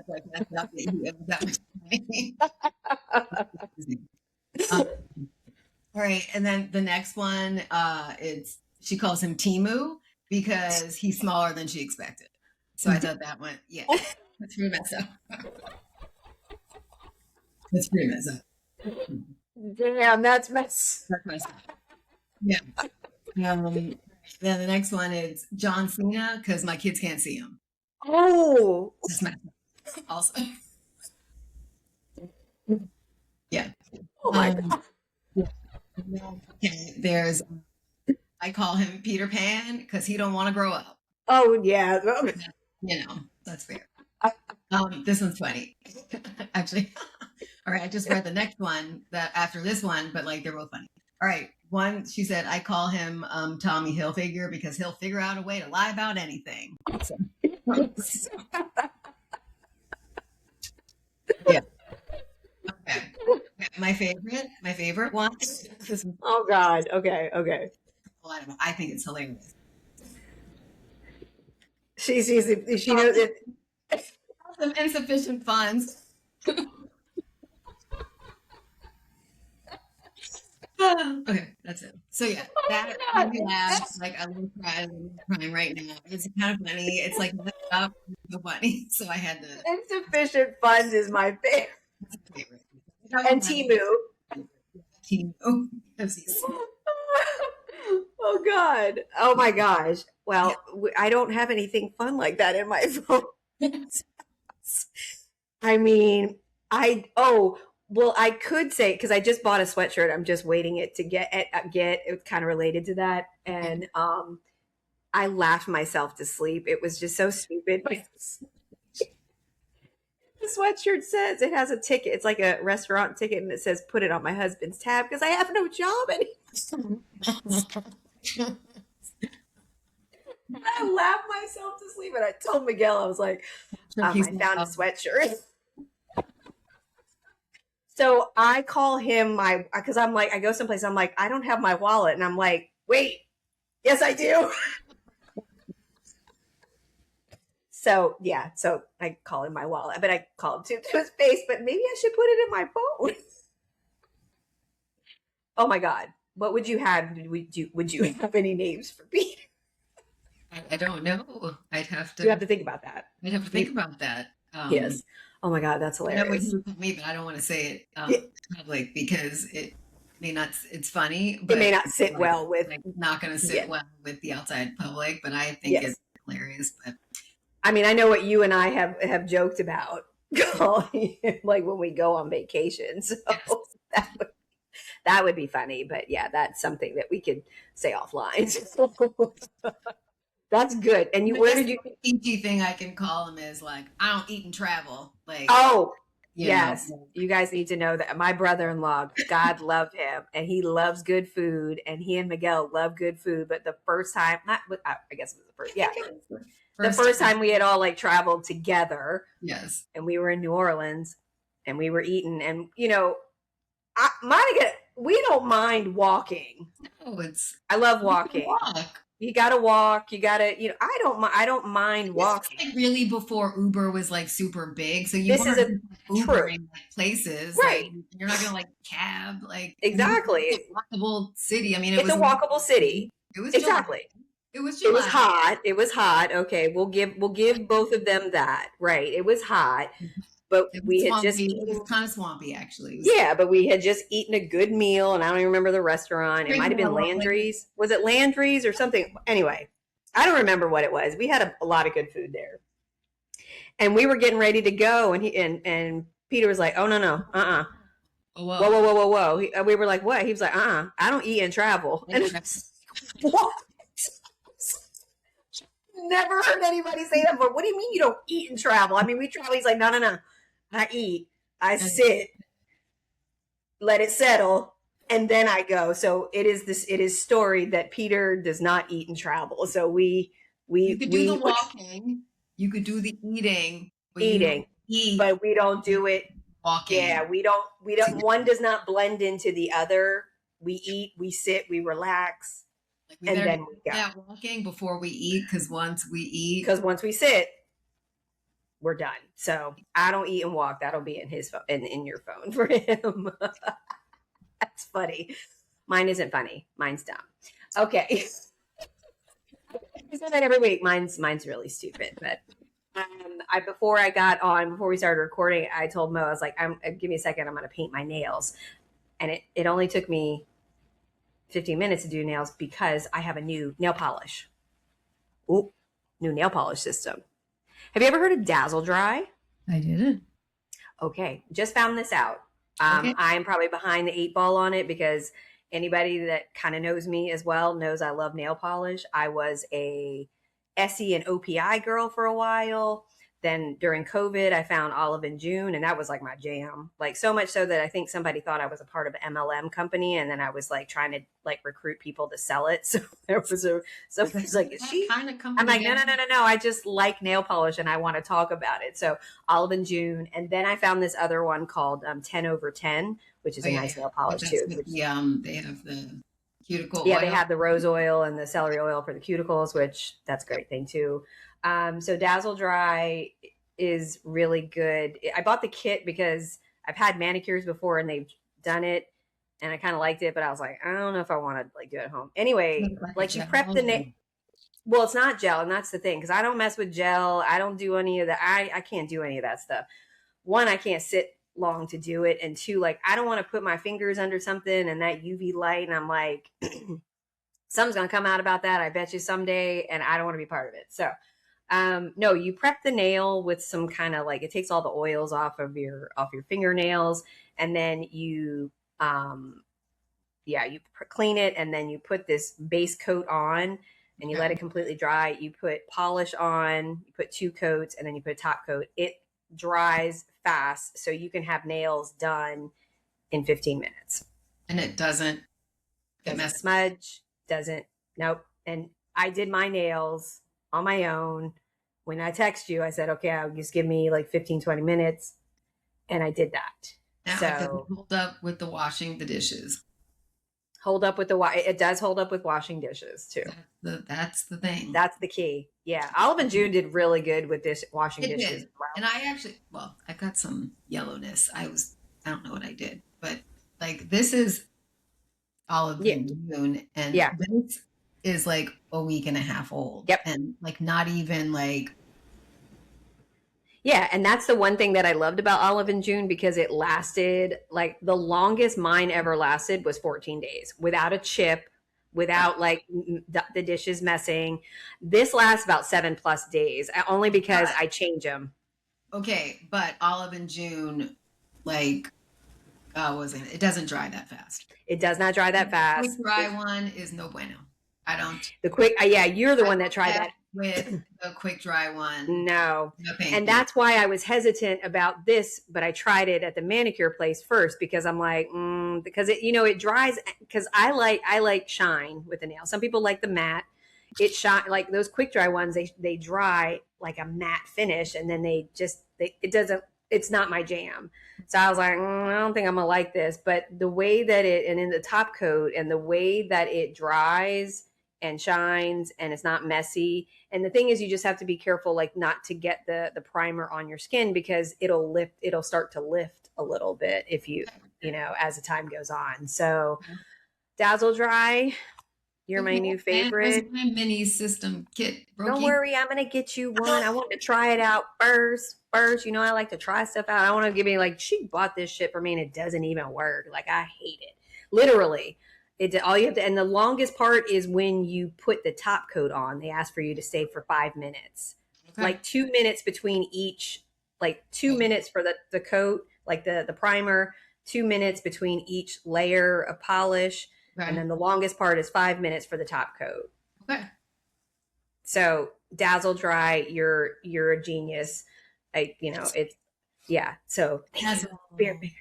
Speaker 2: like that's not that he owes that much money. All right, and then the next one, she calls him Timu because he's smaller than she expected. So I thought that one, yeah, that's pretty messed up. That's pretty messed up.
Speaker 1: Damn, that's mess.
Speaker 2: That's my stuff. Yeah. Then the next one is John Cena because my kids can't see him.
Speaker 1: Oh,
Speaker 2: That's my also. Yeah.
Speaker 1: oh my God.
Speaker 2: Yeah. Okay. There's I call him Peter Pan because he don't want to grow up.
Speaker 1: Oh yeah.
Speaker 2: You know, that's fair. This one's funny. Actually. All right, I just read the next one that after this one, but like they're both funny. All right. One, she said, I call him Tommy Hilfiger because he'll figure out a way to lie about anything. So, yeah. Okay. My favorite one.
Speaker 1: Oh God. Okay. Okay.
Speaker 2: I think it's hilarious.
Speaker 1: She sees it. She knows it.
Speaker 2: Some insufficient funds. Okay, that's it. So yeah, that made me laugh. Like I was crying right now. It's kind of funny. It's like up so funny. So I had to.
Speaker 1: Insufficient funds is my favorite. And Timu.
Speaker 2: Timu.
Speaker 1: Oh God. Oh my gosh. Well, I don't have anything fun like that in my phone. I mean, well, I could say because I just bought a sweatshirt. I'm just waiting it to get. It's kind of related to that, and I laughed myself to sleep. It was just so stupid. The sweatshirt says it has a ticket. It's like a restaurant ticket, and it says "Put it on my husband's tab" because I have no job anymore. I laughed myself to sleep, and I told Miguel, I was like, I found a sweatshirt. So I call him because I'm like, I go someplace, I'm like, I don't have my wallet. And I'm like, wait, yes, I do. So yeah, so I call him my wallet, but I call him to his face, but maybe I should put it in my phone. Oh my God. What would you have? Would you have any names for Peter?
Speaker 2: I don't know. I'd have to.
Speaker 1: You have to think about that.
Speaker 2: I'd have to think about that.
Speaker 1: Yes. Oh my God, that's hilarious.
Speaker 2: That would you me, but I don't want to say it public because it may not. It's funny, but
Speaker 1: it may not sit well with.
Speaker 2: Like, not going to sit well with the outside public. But I think it's hilarious. But
Speaker 1: I mean, I know what you and I have joked about, like when we go on vacation. So that would be funny. But yeah, that's something that we could say offline. That's good. And where did you?
Speaker 2: The PG thing I can call him is like, I don't eat and travel. Like,
Speaker 1: oh, yes. You guys need to know that my brother-in-law, God love him, and he loves good food, and he and Miguel love good food. But the first time, I guess it was the first, yeah. The first time we had all like traveled together.
Speaker 2: Yes.
Speaker 1: And we were in New Orleans and we were eating, and Monica, we don't mind walking.
Speaker 2: No,
Speaker 1: I love walking. You gotta walk. You gotta, I don't mind walking.
Speaker 2: Like really before Uber was like super big, so you
Speaker 1: this is a
Speaker 2: Uber in like places,
Speaker 1: right?
Speaker 2: Like, you're not gonna like cab, like
Speaker 1: exactly.
Speaker 2: It's a walkable city. I mean,
Speaker 1: it's a walkable city.
Speaker 2: It was
Speaker 1: exactly.
Speaker 2: It was
Speaker 1: hot. It was hot. Okay, we'll give both of them that. Right. It was hot. But we had just
Speaker 2: it was kind of swampy actually.
Speaker 1: Yeah, but we had just eaten a good meal, and I don't even remember the restaurant. It might have been Landry's. Was it Landry's or something? Anyway, I don't remember what it was. We had a lot of good food there. And we were getting ready to go, and and Peter was like, "Oh no.
Speaker 2: Oh, whoa.
Speaker 1: Whoa. We were like, "What?" He was like, I don't eat and travel." And what? Never heard anybody say that before. What do you mean you don't eat and travel? I mean, we travel. He's like, no. I eat. I sit. Let it settle. And then I go. So it is storied that Peter does not eat and travel. So you
Speaker 2: could do the walking. You could do the eating.
Speaker 1: But we don't do it
Speaker 2: walking.
Speaker 1: Yeah, we don't one does not blend into the other. We eat, we sit, we relax.
Speaker 2: Like and then we go. Walking before we eat because once we sit,
Speaker 1: we're done. So I don't eat and walk. That'll be in his phone, in your phone for him. That's funny. Mine isn't funny. Mine's dumb. Okay. I say that every week. Mine's really stupid. But before we started recording, I told Mo, I was like, give me a second. I'm going to paint my nails. and it only took me 15 minutes to do nails because I have a new nail polish. Ooh, new nail polish system. Have you ever heard of Dazzle Dry?
Speaker 2: I didn't.
Speaker 1: Okay, just found this out.
Speaker 2: Okay.
Speaker 1: I'm probably behind the eight ball on it because anybody that kind of knows me as well knows I love nail polish. I was a SE and OPI girl for a while. Then during COVID, I found Olive and June, and that was like my jam. Like so much so that I think somebody thought I was a part of an MLM company, and then I was like trying to like recruit people to sell it. So there was somebody's like, "Is she?"
Speaker 2: Kind of
Speaker 1: I'm like,
Speaker 2: company.
Speaker 1: no. I just like nail polish and I want to talk about it. So Olive and June, and then I found this other one called 10 over 10, which is
Speaker 2: Oh
Speaker 1: a
Speaker 2: yeah,
Speaker 1: nice
Speaker 2: yeah.
Speaker 1: nail
Speaker 2: But
Speaker 1: polish
Speaker 2: that's
Speaker 1: too.
Speaker 2: with
Speaker 1: Which,
Speaker 2: the they have the cuticle
Speaker 1: yeah, they
Speaker 2: oil.
Speaker 1: have the rose oil and the celery oil for the cuticles, which that's a great thing too. So Dazzle Dry is really good. I bought the kit because I've had manicures before and they've done it, and I kind of liked it, but I was like, I don't know if I want to like do it at home. Anyway,
Speaker 2: Like a
Speaker 1: like you prep
Speaker 2: gel.
Speaker 1: well, it's not gel, and that's the thing because I don't mess with gel. I don't do any of that. I can't do any of that stuff. One, I can't sit long to do it, and two, like I don't want to put my fingers under something and that UV light, and I'm like, something's gonna come out about that. I bet you someday, and I don't want to be part of it. So, no, you prep the nail with some kind of like it takes all the oils off your fingernails, and then you yeah, you clean it and then you put this base coat on and you let
Speaker 2: Okay.
Speaker 1: it completely dry. You put polish on, you put two coats, and then you put a top coat. It dries fast, so you can have nails done in 15 minutes.
Speaker 2: And it doesn't get
Speaker 1: Doesn't
Speaker 2: messy.
Speaker 1: smudge, doesn't, nope. And I did my nails on my own. When I text you, I said, okay, I'll just give me like 15, 20 minutes. And I did that.
Speaker 2: Now it doesn't
Speaker 1: So
Speaker 2: hold up with the washing the dishes.
Speaker 1: hold up with it does hold up with washing dishes too.
Speaker 2: That's the thing.
Speaker 1: That's the key. Yeah. Olive and June did really good with this washing
Speaker 2: It
Speaker 1: dishes.
Speaker 2: did. And I actually, well, I got some yellowness. I don't know what I did, but like this is olive
Speaker 1: Yeah.
Speaker 2: and June, and
Speaker 1: Yeah.
Speaker 2: this is like a week and a half old,
Speaker 1: Yep.
Speaker 2: and like not even like
Speaker 1: Yeah. And that's the one thing that I loved about Olive and June because it lasted like the longest mine ever lasted was 14 days without a chip, without like the dishes messing. This lasts about 7+ days, only because I change them.
Speaker 2: okay, but olive and June, like, wasn't it doesn't dry that fast.
Speaker 1: It does not dry that
Speaker 2: Quick
Speaker 1: fast.
Speaker 2: dry one is no bueno. I don't.
Speaker 1: The quick, yeah, you're the
Speaker 2: I
Speaker 1: one that
Speaker 2: don't
Speaker 1: tried
Speaker 2: mess
Speaker 1: that.
Speaker 2: with the quick dry one.
Speaker 1: No.
Speaker 2: No, thank
Speaker 1: And
Speaker 2: you.
Speaker 1: that's why I was hesitant about this, but I tried it at the manicure place first because I'm like, because it dries because I like shine with the nail. Some people like the matte. It shine like those quick dry ones, they dry like a matte finish and then it doesn't it's not my jam. So I was like, I don't think I'm gonna like this. But the way that and in the top coat and the way that it dries and shines and it's not messy, and the thing is, you just have to be careful, like not to get the primer on your skin because it'll start to lift a little bit if as the time goes on. So, Dazzle Dry, you're my new
Speaker 2: And where's
Speaker 1: favorite.
Speaker 2: my mini system kit?
Speaker 1: Don't
Speaker 2: Brokey?
Speaker 1: worry, I'm gonna get you one. I want to try it out first. First, I like to try stuff out. I want to give me like she bought this shit for me and it doesn't even work. Like I hate it. Literally, all you have to. And the longest part is when you put the top coat on. They ask for you to stay for 5 minutes,
Speaker 2: Okay.
Speaker 1: like 2 minutes between each. Like 2 minutes for the coat, like the primer. 2 minutes between each layer of polish,
Speaker 2: Okay.
Speaker 1: and then the longest part is 5 minutes for the top coat.
Speaker 2: Okay.
Speaker 1: So Dazzle Dry, you're a genius. It's yeah. So
Speaker 2: Dazzle.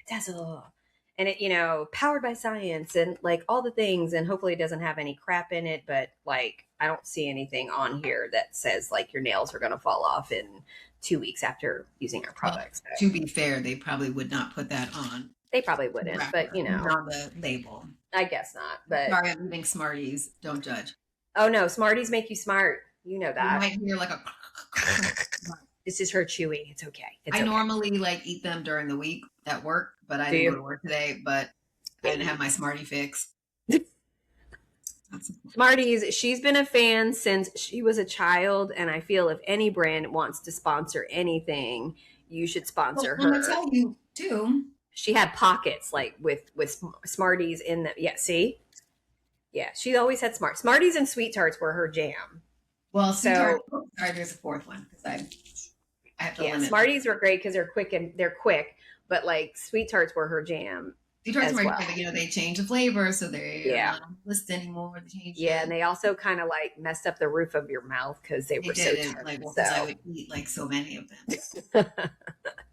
Speaker 1: Dazzle, and it powered by science and like all the things, and hopefully it doesn't have any crap in it. But like I don't see anything on here that says like your nails are gonna fall off in 2 weeks after using our
Speaker 2: Well,
Speaker 1: products.
Speaker 2: to be fair, they probably would not put that on
Speaker 1: They probably wouldn't, but
Speaker 2: on the label.
Speaker 1: I guess not. But
Speaker 2: Sorry, I'm eating Smarties. Don't judge.
Speaker 1: oh no, Smarties make you smart. You know
Speaker 2: You
Speaker 1: that.
Speaker 2: might hear like a.
Speaker 1: This is her chewing. It's okay. It's
Speaker 2: I
Speaker 1: okay.
Speaker 2: normally like eat them during the week at work, but I didn't go to work today. But I didn't have my Smartie fix.
Speaker 1: Smarties, she's been a fan since she was a child, and I feel if any brand wants to sponsor anything, you should sponsor
Speaker 2: Well, let me
Speaker 1: her.
Speaker 2: tell you too.
Speaker 1: she had pockets like with Smarties in the yeah. See, yeah, she always had Smarties and sweet tarts were her jam.
Speaker 2: Well, sweet tart.
Speaker 1: So
Speaker 2: Oh, sorry, there's a fourth one because I have to
Speaker 1: yeah,
Speaker 2: limit.
Speaker 1: Smarties were great because they're quick, but like sweet tarts were her jam
Speaker 2: Sweet tarts
Speaker 1: as
Speaker 2: are
Speaker 1: well.
Speaker 2: great, but they change the flavor, so they are
Speaker 1: Yeah.
Speaker 2: not on the list anymore. They changed
Speaker 1: Yeah,
Speaker 2: it.
Speaker 1: and they also kind of like messed up the roof of your mouth because they
Speaker 2: They
Speaker 1: were
Speaker 2: did
Speaker 1: so
Speaker 2: it
Speaker 1: tart.
Speaker 2: like well because I
Speaker 1: So
Speaker 2: would eat like so many of them.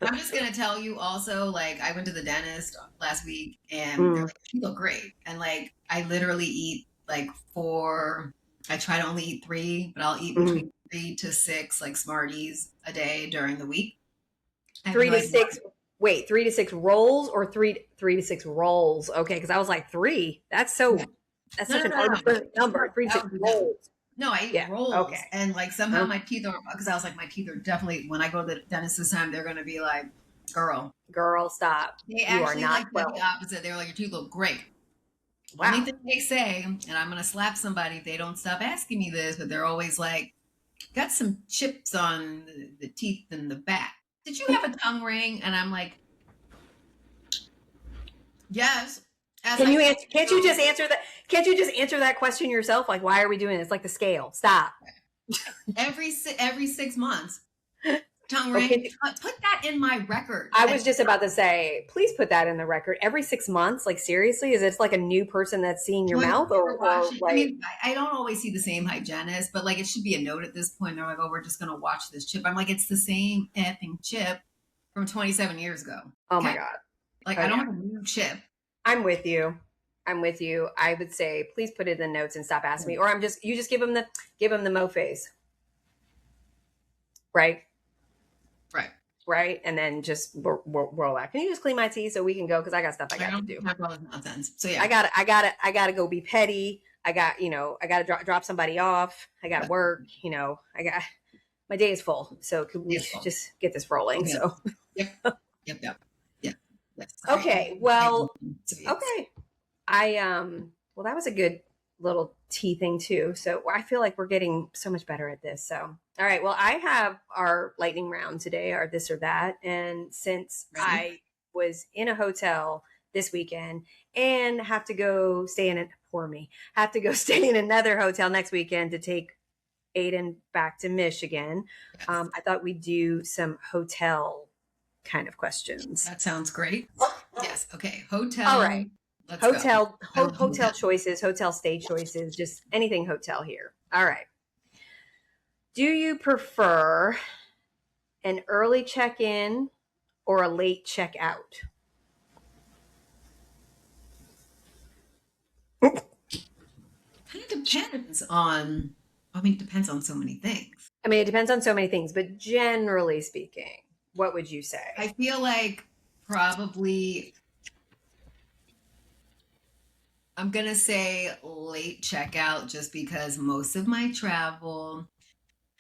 Speaker 2: I'm just gonna tell you also, like I went to the dentist last week and they're
Speaker 1: mm,
Speaker 2: like, you look great. And like I literally eat like four, I try to only eat three, but I'll eat
Speaker 1: mm.
Speaker 2: between 3 to 6 like Smarties a day during the week. I have
Speaker 1: Three
Speaker 2: no
Speaker 1: to
Speaker 2: idea
Speaker 1: six. Wait, 3 to 6 rolls or three to six rolls? Okay, because I was like three.
Speaker 2: why.
Speaker 1: That's
Speaker 2: No,
Speaker 1: such
Speaker 2: no,
Speaker 1: an
Speaker 2: no, no.
Speaker 1: arbitrary number. Three to
Speaker 2: That
Speaker 1: six
Speaker 2: would be no.
Speaker 1: rolls.
Speaker 2: No, I eat
Speaker 1: Yeah.
Speaker 2: rolls
Speaker 1: Okay.
Speaker 2: and like somehow
Speaker 1: Okay.
Speaker 2: my teeth are because I was like my teeth are definitely when I go to the dentist this time they're gonna be like, girl.
Speaker 1: Girl, stop.
Speaker 2: They
Speaker 1: You are
Speaker 2: actually
Speaker 1: not
Speaker 2: like said the
Speaker 1: 12.
Speaker 2: opposite. They were like, your teeth look great. Only
Speaker 1: Wow.
Speaker 2: thing they say, and I'm gonna slap somebody if they don't stop asking me this, but they're always like, got some chips on the teeth in the back. Did you have a tongue ring? And I'm like, yes. As
Speaker 1: Can
Speaker 2: I
Speaker 1: you
Speaker 2: said,
Speaker 1: answer? Can't you just answer that? Can't you just answer that question yourself? Like, why are we doing this? Like the scale. Stop.
Speaker 2: every 6 months, tongue ring.
Speaker 1: Okay.
Speaker 2: Put that in my record.
Speaker 1: I was just about to say, please put that in the record. Every 6 months, like seriously, is it like a new person that's seeing your mouth, or
Speaker 2: I
Speaker 1: like?
Speaker 2: mean, I don't always see the same hygienist, but like it should be a note at this point. They're like, oh, we're just gonna watch this chip. I'm like, it's the same effing chip from 27 years ago.
Speaker 1: Oh my
Speaker 2: Okay,
Speaker 1: god.
Speaker 2: like I
Speaker 1: Okay.
Speaker 2: don't have a new chip.
Speaker 1: I'm with you. I'm with you. I would say please put it in the notes and stop asking me. Or you just give him the mo face. Right?
Speaker 2: Right.
Speaker 1: Right? And then just roll out. Can you just clean my teeth so we can go? Because I got stuff I
Speaker 2: I
Speaker 1: got to
Speaker 2: don't
Speaker 1: do.
Speaker 2: have all this nonsense. So yeah,
Speaker 1: I gotta go be petty. I gotta drop somebody off. I gotta work, I got my day is full. So could we
Speaker 2: beautiful.
Speaker 1: just get this rolling?
Speaker 2: Okay.
Speaker 1: So
Speaker 2: Yep. Yep. Yep. Yeah. Yes.
Speaker 1: okay. Well,
Speaker 2: So yes.
Speaker 1: okay. Well, that was a good little tea thing too. So I feel like we're getting so much better at this. So all right. Well, I have our lightning round today, our this or that. And since
Speaker 2: Ready?
Speaker 1: I was in a hotel this weekend and have to go stay in it for me, have to go stay in another hotel next weekend to take Aiden back to Michigan.
Speaker 2: Yes.
Speaker 1: I thought we'd do some hotel kind of questions.
Speaker 2: That sounds great. Yes. Okay.
Speaker 1: All
Speaker 2: Hotel.
Speaker 1: right.
Speaker 2: Let's go. I love
Speaker 1: Hotel
Speaker 2: hotel.
Speaker 1: choices, hotel stay choices, just anything hotel here. All right. Do you prefer an early check-in or a late check-out?
Speaker 2: Kind of depends on. I mean, it depends on so many things.
Speaker 1: I mean, it depends on so many things, but generally speaking, what would you say?
Speaker 2: I feel like probably I'm gonna say late checkout just because most of my travel,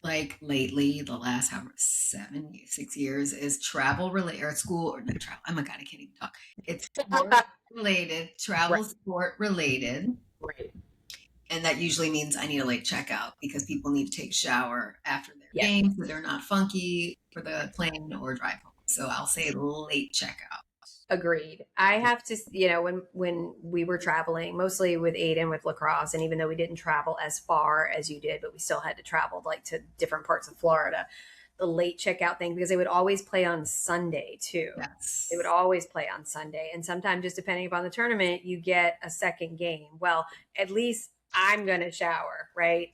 Speaker 2: like lately, the last however 6 years is travel related or school or not travel. Oh my god, I can't even talk. It's sport related, travel
Speaker 1: Right.
Speaker 2: sport related.
Speaker 1: Right.
Speaker 2: And that usually means I need a late checkout because people need to take a shower after their
Speaker 1: Yes.
Speaker 2: game so they're not funky for the plane or drive home. So I'll say late checkout.
Speaker 1: Agreed. I have to, when we were traveling, mostly with Aiden with lacrosse, and even though we didn't travel as far as you did, but we still had to travel like to different parts of Florida, the late checkout thing, because they would always play on Sunday too.
Speaker 2: Yes.
Speaker 1: They would always play on Sunday. And sometimes, just depending upon the tournament, you get a second game. Well, at least I'm going to shower, right?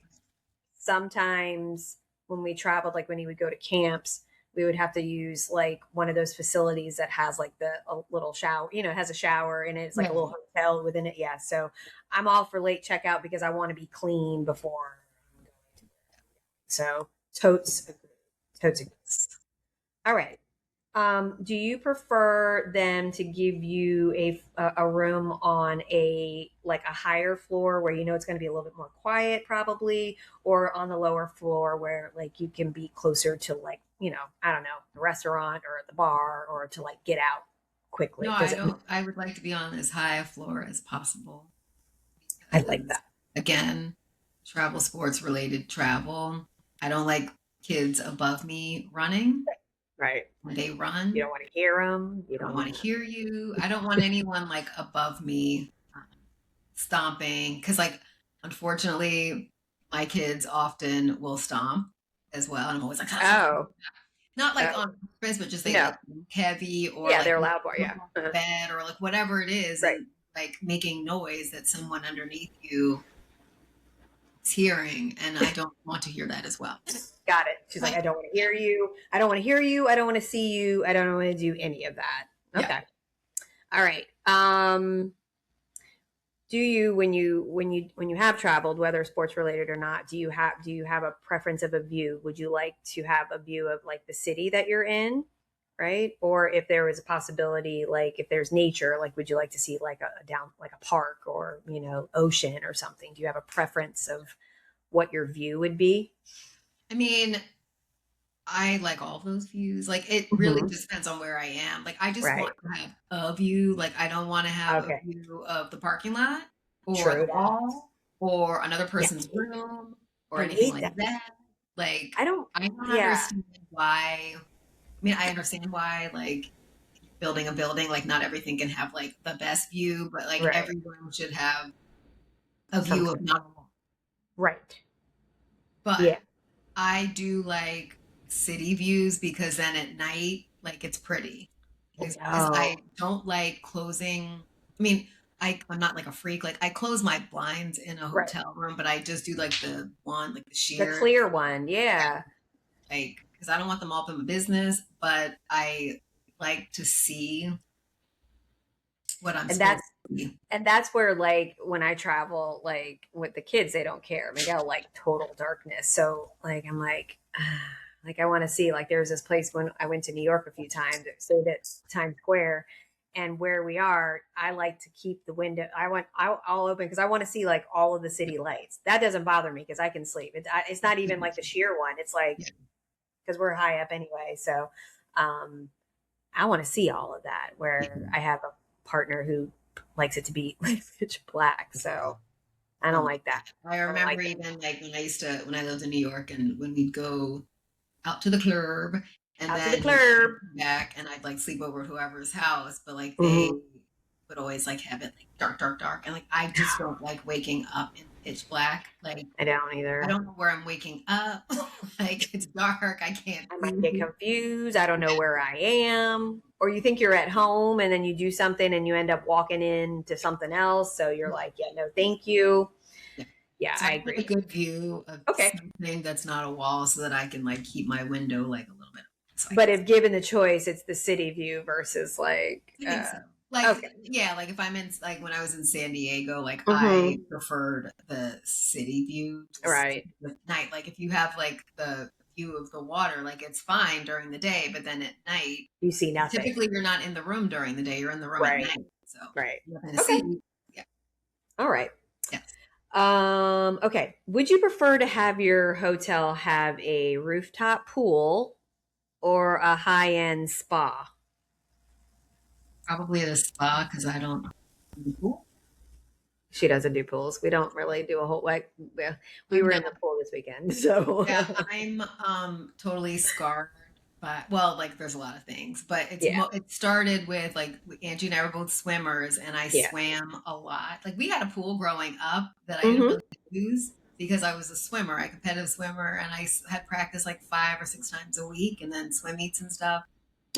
Speaker 1: Sometimes when we traveled, like when he would go to camps, we would have to use like one of those facilities that has like a little shower, it has a shower and it's like a
Speaker 2: Yeah.
Speaker 1: little hotel within it. Yeah. So I'm all for late checkout because I want to be clean before. So totes agree. Totes agree. All right. Do you prefer them to give you a room on a higher floor where it's going to be a little bit more quiet probably, or on the lower floor where like you can be closer to like I don't know, the restaurant or the bar, or to like get out quickly?
Speaker 2: No,
Speaker 1: Does
Speaker 2: I
Speaker 1: it?
Speaker 2: don't. I would like to be on as high a floor as possible.
Speaker 1: I like
Speaker 2: Because,
Speaker 1: that.
Speaker 2: again, travel sports related travel. I don't like kids above me running.
Speaker 1: Right.
Speaker 2: When they
Speaker 1: You
Speaker 2: run,
Speaker 1: don't want to hear them. You
Speaker 2: I don't
Speaker 1: don't
Speaker 2: want
Speaker 1: want
Speaker 2: to
Speaker 1: to.
Speaker 2: hear you. I don't want anyone like above me stomping. Because, like, unfortunately, my kids often will stomp as well. And I'm always like,
Speaker 1: Oh,
Speaker 2: not like
Speaker 1: oh,
Speaker 2: on purpose, but just they
Speaker 1: no.
Speaker 2: like heavy or
Speaker 1: Yeah,
Speaker 2: like
Speaker 1: they're loud boy. Yeah.
Speaker 2: bed or like whatever it is,
Speaker 1: Right.
Speaker 2: and like making noise that someone underneath you is hearing. And I don't want to hear that as well.
Speaker 1: Got it. She's like, I don't want to hear you. I don't want to hear you. I don't want to see you. I don't want to do any of that.
Speaker 2: Yeah.
Speaker 1: Okay. All right. Do you when you have traveled, whether sports related or not, do you have a preference of a view? Would you like to have a view of like the city that you're in, right? Or if there was a possibility, like if there's nature, like would you like to see like a down like a park or ocean or something? Do you have a preference of what your view would be?
Speaker 2: I mean, I like all those views. Like it really
Speaker 1: Hmm.
Speaker 2: just depends on where I am. Like I just want
Speaker 1: Right.
Speaker 2: to have a view. Like I don't want to have a
Speaker 1: Okay.
Speaker 2: view of the parking lot or the
Speaker 1: True that.
Speaker 2: wall or another
Speaker 1: Yeah.
Speaker 2: person's room or
Speaker 1: I
Speaker 2: anything
Speaker 1: hate
Speaker 2: like
Speaker 1: that.
Speaker 2: that. Like
Speaker 1: I don't.
Speaker 2: I don't
Speaker 1: Yeah.
Speaker 2: understand why. I mean, I understand why like building a building, like not everything can have like the best view, but like
Speaker 1: Right.
Speaker 2: every room should have a view of
Speaker 1: Something.
Speaker 2: not a wall.
Speaker 1: Right.
Speaker 2: But
Speaker 1: Yeah.
Speaker 2: I do like city views because then at night, like it's pretty. Because
Speaker 1: No.
Speaker 2: I don't like closing. I mean, I'm not like a freak. Like I close my blinds in a
Speaker 1: Right.
Speaker 2: hotel room, but I just do like the one, like the
Speaker 1: The
Speaker 2: sheer,
Speaker 1: clear one. Yeah.
Speaker 2: like because I don't want them all up in my business. But I like to see what I'm
Speaker 1: And
Speaker 2: supposed
Speaker 1: that's
Speaker 2: to see.
Speaker 1: and that's where like when I travel like with the kids, they don't care. I mean, they'll like total darkness. So like I'm like like I want to see like there was this place when I went to New York a few times, stayed at Times Square, and where we are, I like to keep the window. I'll open because I want to see like all of the city lights. That doesn't bother me because I can sleep. It's not even like the sheer one. It's like
Speaker 2: Yeah.
Speaker 1: because we're high up anyway. So um, I want to see all of that. Where I have a partner who likes it to be like pitch black. So I
Speaker 2: Oh
Speaker 1: don't
Speaker 2: my
Speaker 1: like that.
Speaker 2: God. I
Speaker 1: I don't
Speaker 2: remember
Speaker 1: like it.
Speaker 2: even like when I lived in New York and when we'd go out to the club and
Speaker 1: Out to the
Speaker 2: then
Speaker 1: club.
Speaker 2: come back and I'd like sleep over at whoever's house, but like they
Speaker 1: Mm-hmm.
Speaker 2: would always like have it like dark, dark, dark. And like I just don't like waking up in pitch black. Like
Speaker 1: I don't
Speaker 2: I
Speaker 1: either.
Speaker 2: don't know where I'm waking up. Like it's dark. I can't
Speaker 1: I might get
Speaker 2: see.
Speaker 1: confused. I don't know where I am. Or you think you're at home and then you do something and you end up walking into something else. So you're like, yeah, no, thank you.
Speaker 2: Yeah.
Speaker 1: Yeah,
Speaker 2: So I
Speaker 1: I
Speaker 2: want a
Speaker 1: agree.
Speaker 2: good view of
Speaker 1: Okay.
Speaker 2: something that's not a wall so that I can like keep my window like a little bit open so I
Speaker 1: But
Speaker 2: can
Speaker 1: if given the choice, it's the city view versus like,
Speaker 2: I think so. Like,
Speaker 1: okay.
Speaker 2: yeah, like if I'm in, like when I was in San Diego, like I
Speaker 1: Mm-hmm.
Speaker 2: preferred the city view just
Speaker 1: Right.
Speaker 2: at night. Like if you have like the view of the water, like it's fine during the day, but then at night,
Speaker 1: You see nothing.
Speaker 2: typically you're not in the room during the day, you're in the room at
Speaker 1: Right.
Speaker 2: night. So
Speaker 1: Right.
Speaker 2: nothing to
Speaker 1: Okay.
Speaker 2: see. Yeah.
Speaker 1: All right.
Speaker 2: Yes.
Speaker 1: Okay. Would you prefer to have your hotel have a rooftop pool or a high-end spa?
Speaker 2: Probably at a spa because I don't.
Speaker 1: She doesn't do pools. We don't really do a whole like we
Speaker 2: I'm
Speaker 1: were
Speaker 2: not.
Speaker 1: in the pool this weekend. So
Speaker 2: Yeah, I'm totally scarred by well, like there's a lot of things, but
Speaker 1: yeah.
Speaker 2: it started with like Angie and I were both swimmers and I
Speaker 1: Yeah.
Speaker 2: swam a lot. Like we had a pool growing up that I didn't
Speaker 1: Mhm.
Speaker 2: really use because I was a swimmer, a competitive swimmer, and had practice like 5 or 6 times a week and then swim meets and stuff.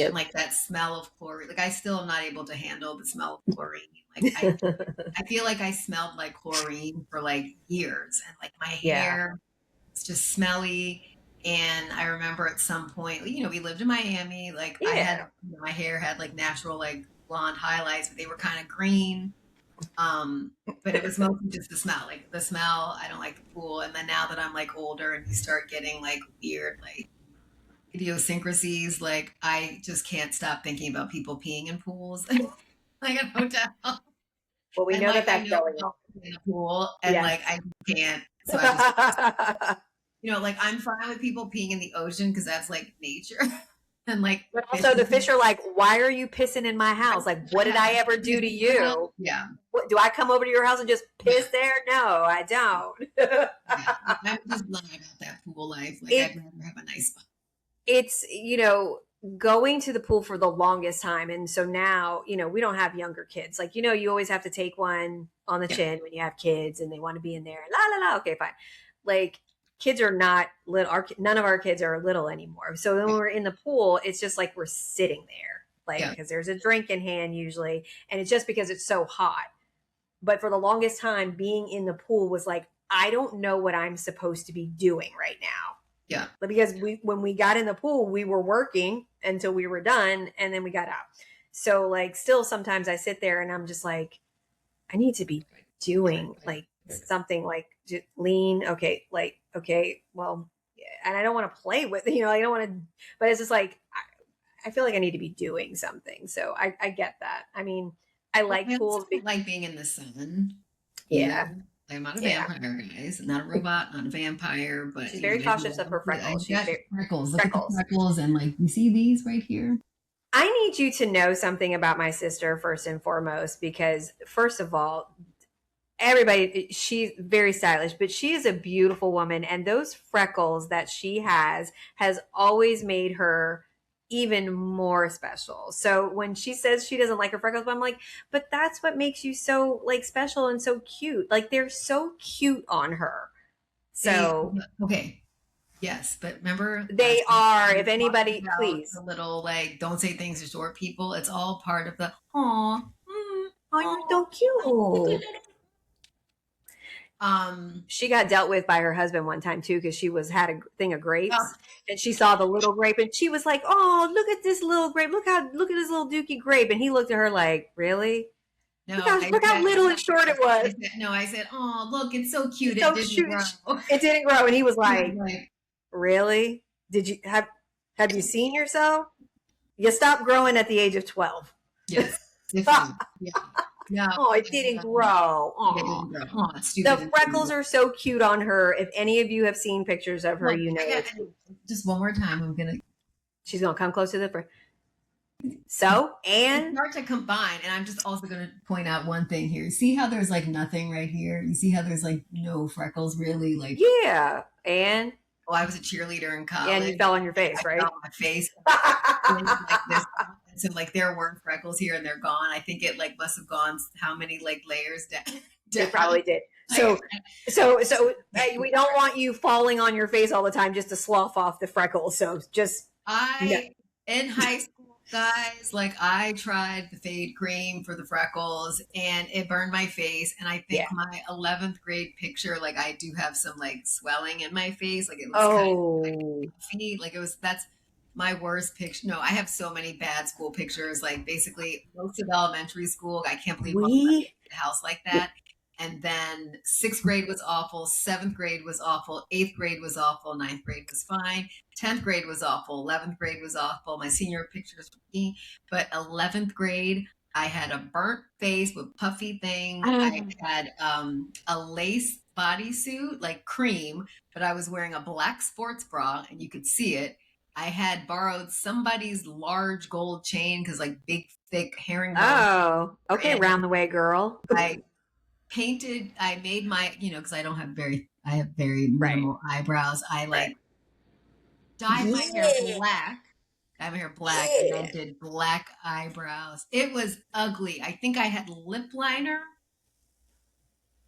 Speaker 2: And
Speaker 1: Yep.
Speaker 2: like that smell of chlorine, like I still am not able to handle the smell of chlorine. Like I feel like I smelled like chlorine for like years and like my
Speaker 1: Yeah.
Speaker 2: hair it's just smelly. And I remember at some point, we lived in Miami. Like I had,
Speaker 1: Yeah.
Speaker 2: my hair had like natural, like blonde highlights, but they were kind of green. But it was mostly just the smell. Like the smell, I don't like the pool. And then now that I'm like older and you start getting like weird, like idiosyncrasies, like I just can't stop thinking about people peeing in pools, like at hotel.
Speaker 1: Well, we
Speaker 2: And
Speaker 1: know
Speaker 2: like
Speaker 1: that
Speaker 2: I
Speaker 1: that's
Speaker 2: know
Speaker 1: going
Speaker 2: I'm in a pool and
Speaker 1: on.
Speaker 2: like I can't. So I just
Speaker 1: Yes.
Speaker 2: like I'm fine with people peeing in the ocean because that's like nature. And like
Speaker 1: But
Speaker 2: fish.
Speaker 1: also the fish are like, why are you pissing in my house? Like, what did I ever do to you?
Speaker 2: Yeah.
Speaker 1: What, do I come over to your house and just
Speaker 2: Yeah.
Speaker 1: piss there? No, I don't.
Speaker 2: Yeah. I'm just glad about that pool life. Like
Speaker 1: it
Speaker 2: I'd rather have a nice spot.
Speaker 1: it's going to the pool for the longest time. And so now, we don't have younger kids. Like, you always have to take one on the
Speaker 2: Yeah.
Speaker 1: chin when you have kids and they want to be in there. La, la, la. Okay, fine. Like, kids are not little. None of our kids are little anymore. So then when we're in the pool, it's just like we're sitting there, like, because there's a drink in hand usually. And it's just because it's so hot. But for the longest time, being in the pool was like, I don't know what I'm supposed to be doing right now.
Speaker 2: Yeah.
Speaker 1: Because when we got in the pool, we were working until we were done and then we got out. So like still sometimes I sit there and I'm just like, I need to be doing like something like lean. Okay. Like, okay, well, and I don't want to play with, I don't want to, but it's just like, I feel like I need to be doing something. So I get that. I mean, I like pools.
Speaker 2: I like being in the sun.
Speaker 1: Yeah.
Speaker 2: I'm not a vampire, guys. I'm not a robot, not a vampire, but
Speaker 1: she's very cautious of her freckles.
Speaker 2: She's got freckles. Look at the freckles, and like you see these right here.
Speaker 1: I need you to know something about my sister first and foremost, because first of all, everybody, she's very stylish, but she is a beautiful woman, and those freckles that she has always made her even more special. So when she says she doesn't like her freckles, I'm like, but that's what makes you so like special and so cute. Like they're so cute on her. So
Speaker 2: okay. Yes, but remember
Speaker 1: they are. If anybody, please,
Speaker 2: a little like don't say things to short people. It's all part of the oh,
Speaker 1: you're so cute. She got dealt with by her husband one time too, because she had a thing of grapes and she saw the little grape and she was like, oh, look at this little grape. Look at this little dookie grape. And he looked at her like, really?
Speaker 2: No,
Speaker 1: look how little and short it was.
Speaker 2: I said, oh, look, it's so cute.
Speaker 1: It didn't grow. It didn't grow. And he was like, really? Did you have you seen yourself? You stopped growing at the age of 12.
Speaker 2: Yes.
Speaker 1: Yeah. Oh, it didn't grow. Oh, it didn't grow. The freckles are so cute on her. If any of you have seen pictures of her,
Speaker 2: just one more time.
Speaker 1: She's gonna come close to the. So, and
Speaker 2: it's hard to combine. And I'm just also gonna point out one thing here. See how there's like nothing right here. You see how there's like no freckles really. Like
Speaker 1: and.
Speaker 2: Oh, I was a cheerleader in college.
Speaker 1: And you fell on your face, right?
Speaker 2: I fell on my face. Like this. So like there were freckles here and they're gone. I think it like must have gone how many like layers down.
Speaker 1: It probably did. So we don't want you falling on your face all the time just to slough off the freckles. So just
Speaker 2: in high school, guys, like I tried the fade cream for the freckles and it burned my face. And I think my 11th grade picture, like I do have some like swelling in my face. Like it was kind of like it was that's my worst picture. No, I have so many bad school pictures. Like basically most of elementary school. I can't believe we a house like that. And then 6th grade was awful. 7th grade was awful. 8th grade was awful. 9th grade was fine. 10th grade was awful. 11th grade was awful. My senior pictures for me. But 11th grade, I had a burnt face with puffy thing. I had a lace bodysuit, like cream, but I was wearing a black sports bra and you could see it. I had borrowed somebody's large gold chain because like big, thick herringbone.
Speaker 1: Oh, okay. Round the way, girl.
Speaker 2: I made my, because I have very minimal eyebrows. I like dyed my hair black. Dyed my hair black and then did black eyebrows. It was ugly. I think I had lip liner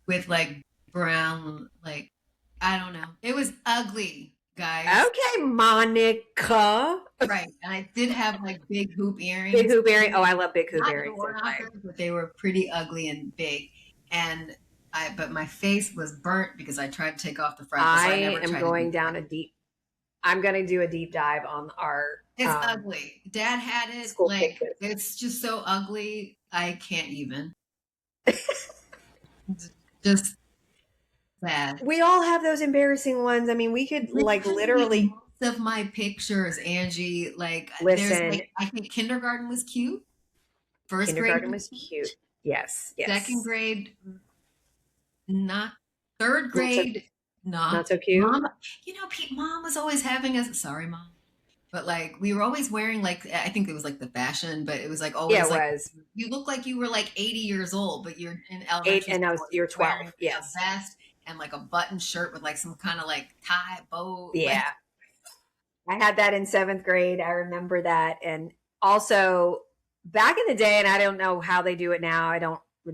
Speaker 2: with like brown, like, I don't know. It was ugly. Guys.
Speaker 1: Okay, Monica.
Speaker 2: Right. And I did have like big hoop earrings.
Speaker 1: Big hoop earrings. Oh, I love big hoop earrings.
Speaker 2: But they were pretty ugly and big. And but my face was burnt because I tried to take off the freckles.
Speaker 1: I am going down I'm going to do a deep dive on our.
Speaker 2: It's ugly. Dad had it. Like pictures. It's just so ugly. I can't even. Just bad.
Speaker 1: We all have those embarrassing ones. I mean, we could like literally
Speaker 2: most of my pictures, Angie. Like,
Speaker 1: listen,
Speaker 2: I think kindergarten was cute.
Speaker 1: Kindergarten was cute. Yes.
Speaker 2: Second grade, not. Third grade,
Speaker 1: not so cute.
Speaker 2: Mom, Mom was always having us. Sorry, Mom. But like we were always wearing like I think it was like the fashion, but it was like always
Speaker 1: was.
Speaker 2: You look like you were like 80 years old, but you're in elementary
Speaker 1: and you're 12. Yes.
Speaker 2: A vest and like a button shirt with like some kind of like tie bow.
Speaker 1: Yeah. I had that in seventh grade. I remember that. And also back in the day, and I don't know how they do it now. It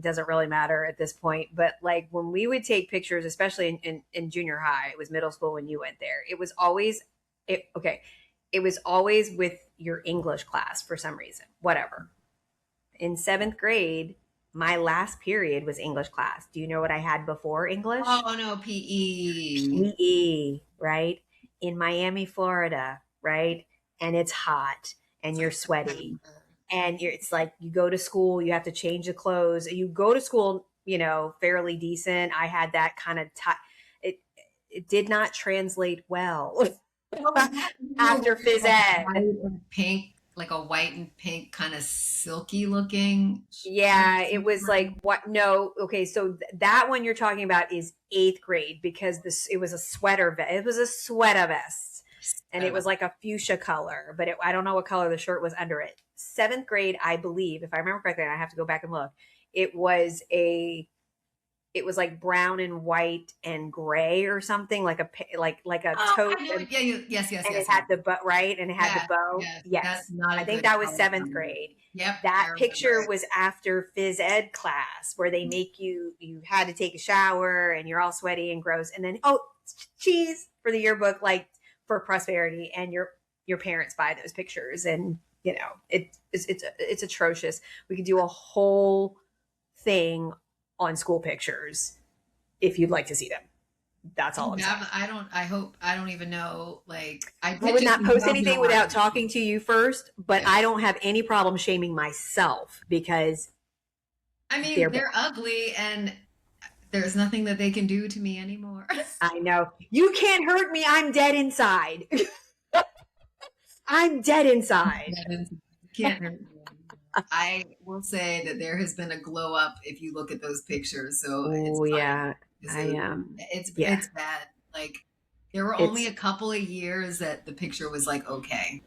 Speaker 1: doesn't really matter at this point. But like when we would take pictures, especially in junior high, it was middle school when you went there. It was always with your English class for some reason, whatever. In seventh grade, my last period was English class. Do you know what I had before English?
Speaker 2: Oh no, PE.
Speaker 1: PE, right? In Miami, Florida, right? And it's hot and you're sweaty. And it's like you go to school, you have to change the clothes. You go to school, fairly decent. I had that kind of it did not translate well after phys ed.
Speaker 2: White and pink, like a white and pink kind of silky looking.
Speaker 1: Yeah, it was like what? No, okay. So that one you're talking about is eighth grade because it was a sweater vest. It was a sweater vest, and it was like a fuchsia color, but I don't know what color the shirt was under it. Seventh grade, I believe, if I remember correctly, and I have to go back and look. It was like brown and white and gray or something like a taupe.
Speaker 2: Yeah, yes,
Speaker 1: and
Speaker 2: yes.
Speaker 1: it had the bow, right? And it had the bow. Yes. I think that was seventh grade.
Speaker 2: Yep.
Speaker 1: That picture was after phys ed class where they make you had to take a shower and you're all sweaty and gross. And then, cheese for the yearbook, like for prosperity. And your parents buy those pictures. And, it's atrocious. We could do a whole thing on school pictures if you'd like to see them. That's all I'm saying.
Speaker 2: I don't even know. Like,
Speaker 1: I would not post anything without talking to you first, but I don't have any problem shaming myself because
Speaker 2: they're ugly and there's nothing that they can do to me anymore.
Speaker 1: I know. You can't hurt me. I'm dead inside. I'm dead inside.
Speaker 2: Can't hurt me. I will say that there has been a glow up if you look at those pictures. So it's bad. Like there were only a couple of years that the picture was like okay,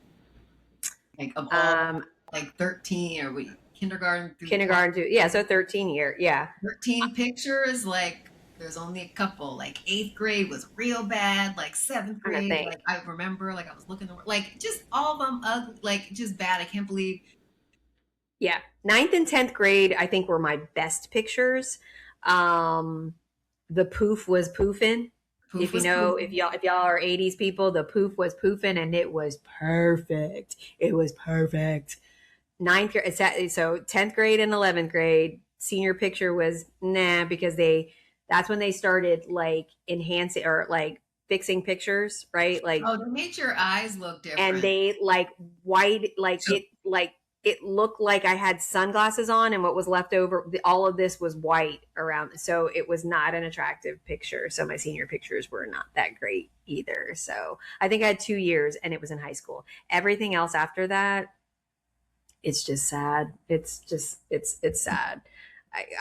Speaker 2: like of all like 13 or kindergarten
Speaker 1: to so 13 year
Speaker 2: 13 pictures. Like there's only a couple. Like eighth grade was real bad. Like seventh grade, like I remember, like I was looking like just all of them ugly, like just bad. I can't believe.
Speaker 1: Yeah. Ninth and 10th grade, I think were my best pictures. The poof was poofing. If y'all are 80s people, the poof was poofing and it was perfect. It was perfect. Ninth grade, so 10th grade and 11th grade, senior picture was because that's when they started like enhancing or like fixing pictures, right? Like,
Speaker 2: they made your eyes look different.
Speaker 1: And they like white, it looked like I had sunglasses on and what was left over, all of this was white around. So it was not an attractive picture. So my senior pictures were not that great either. So I think I had 2 years and it was in high school. Everything else after that, it's just sad. It's sad.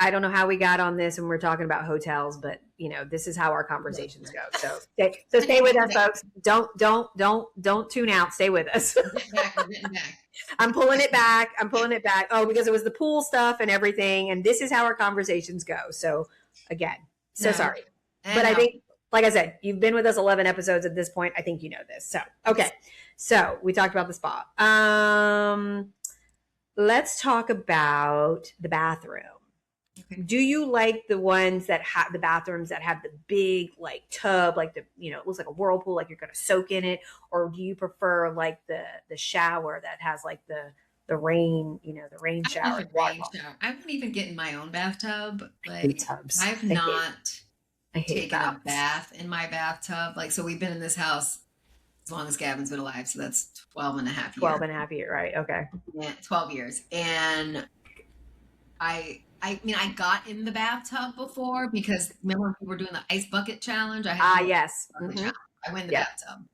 Speaker 1: I don't know how we got on this and we're talking about hotels, but this is how our conversations go. So stay with us, folks. Don't tune out. Stay with us. I'm pulling it back. Oh, because it was the pool stuff and everything. And this is how our conversations go. So again, sorry. But I think, like I said, you've been with us 11 episodes at this point. I think you know this. So, okay. So we talked about the spa. Let's talk about the bathroom. Okay. Do you like the ones that have the bathrooms that have the big like tub, like it looks like a whirlpool, like you're going to soak in it? Or do you prefer like the shower that has like the rain, the rain shower?
Speaker 2: I wouldn't even get in my own bathtub. Like I've not taken a bath in my bathtub. Like, so we've been in this house as long as Gavin's been alive. So that's 12 and a half years.
Speaker 1: 12 and a half years, right? Okay.
Speaker 2: Yeah, 12 years. And I got in the bathtub before because remember when we were doing the ice bucket challenge?
Speaker 1: Yes.
Speaker 2: Mm-hmm. I went in the bathtub.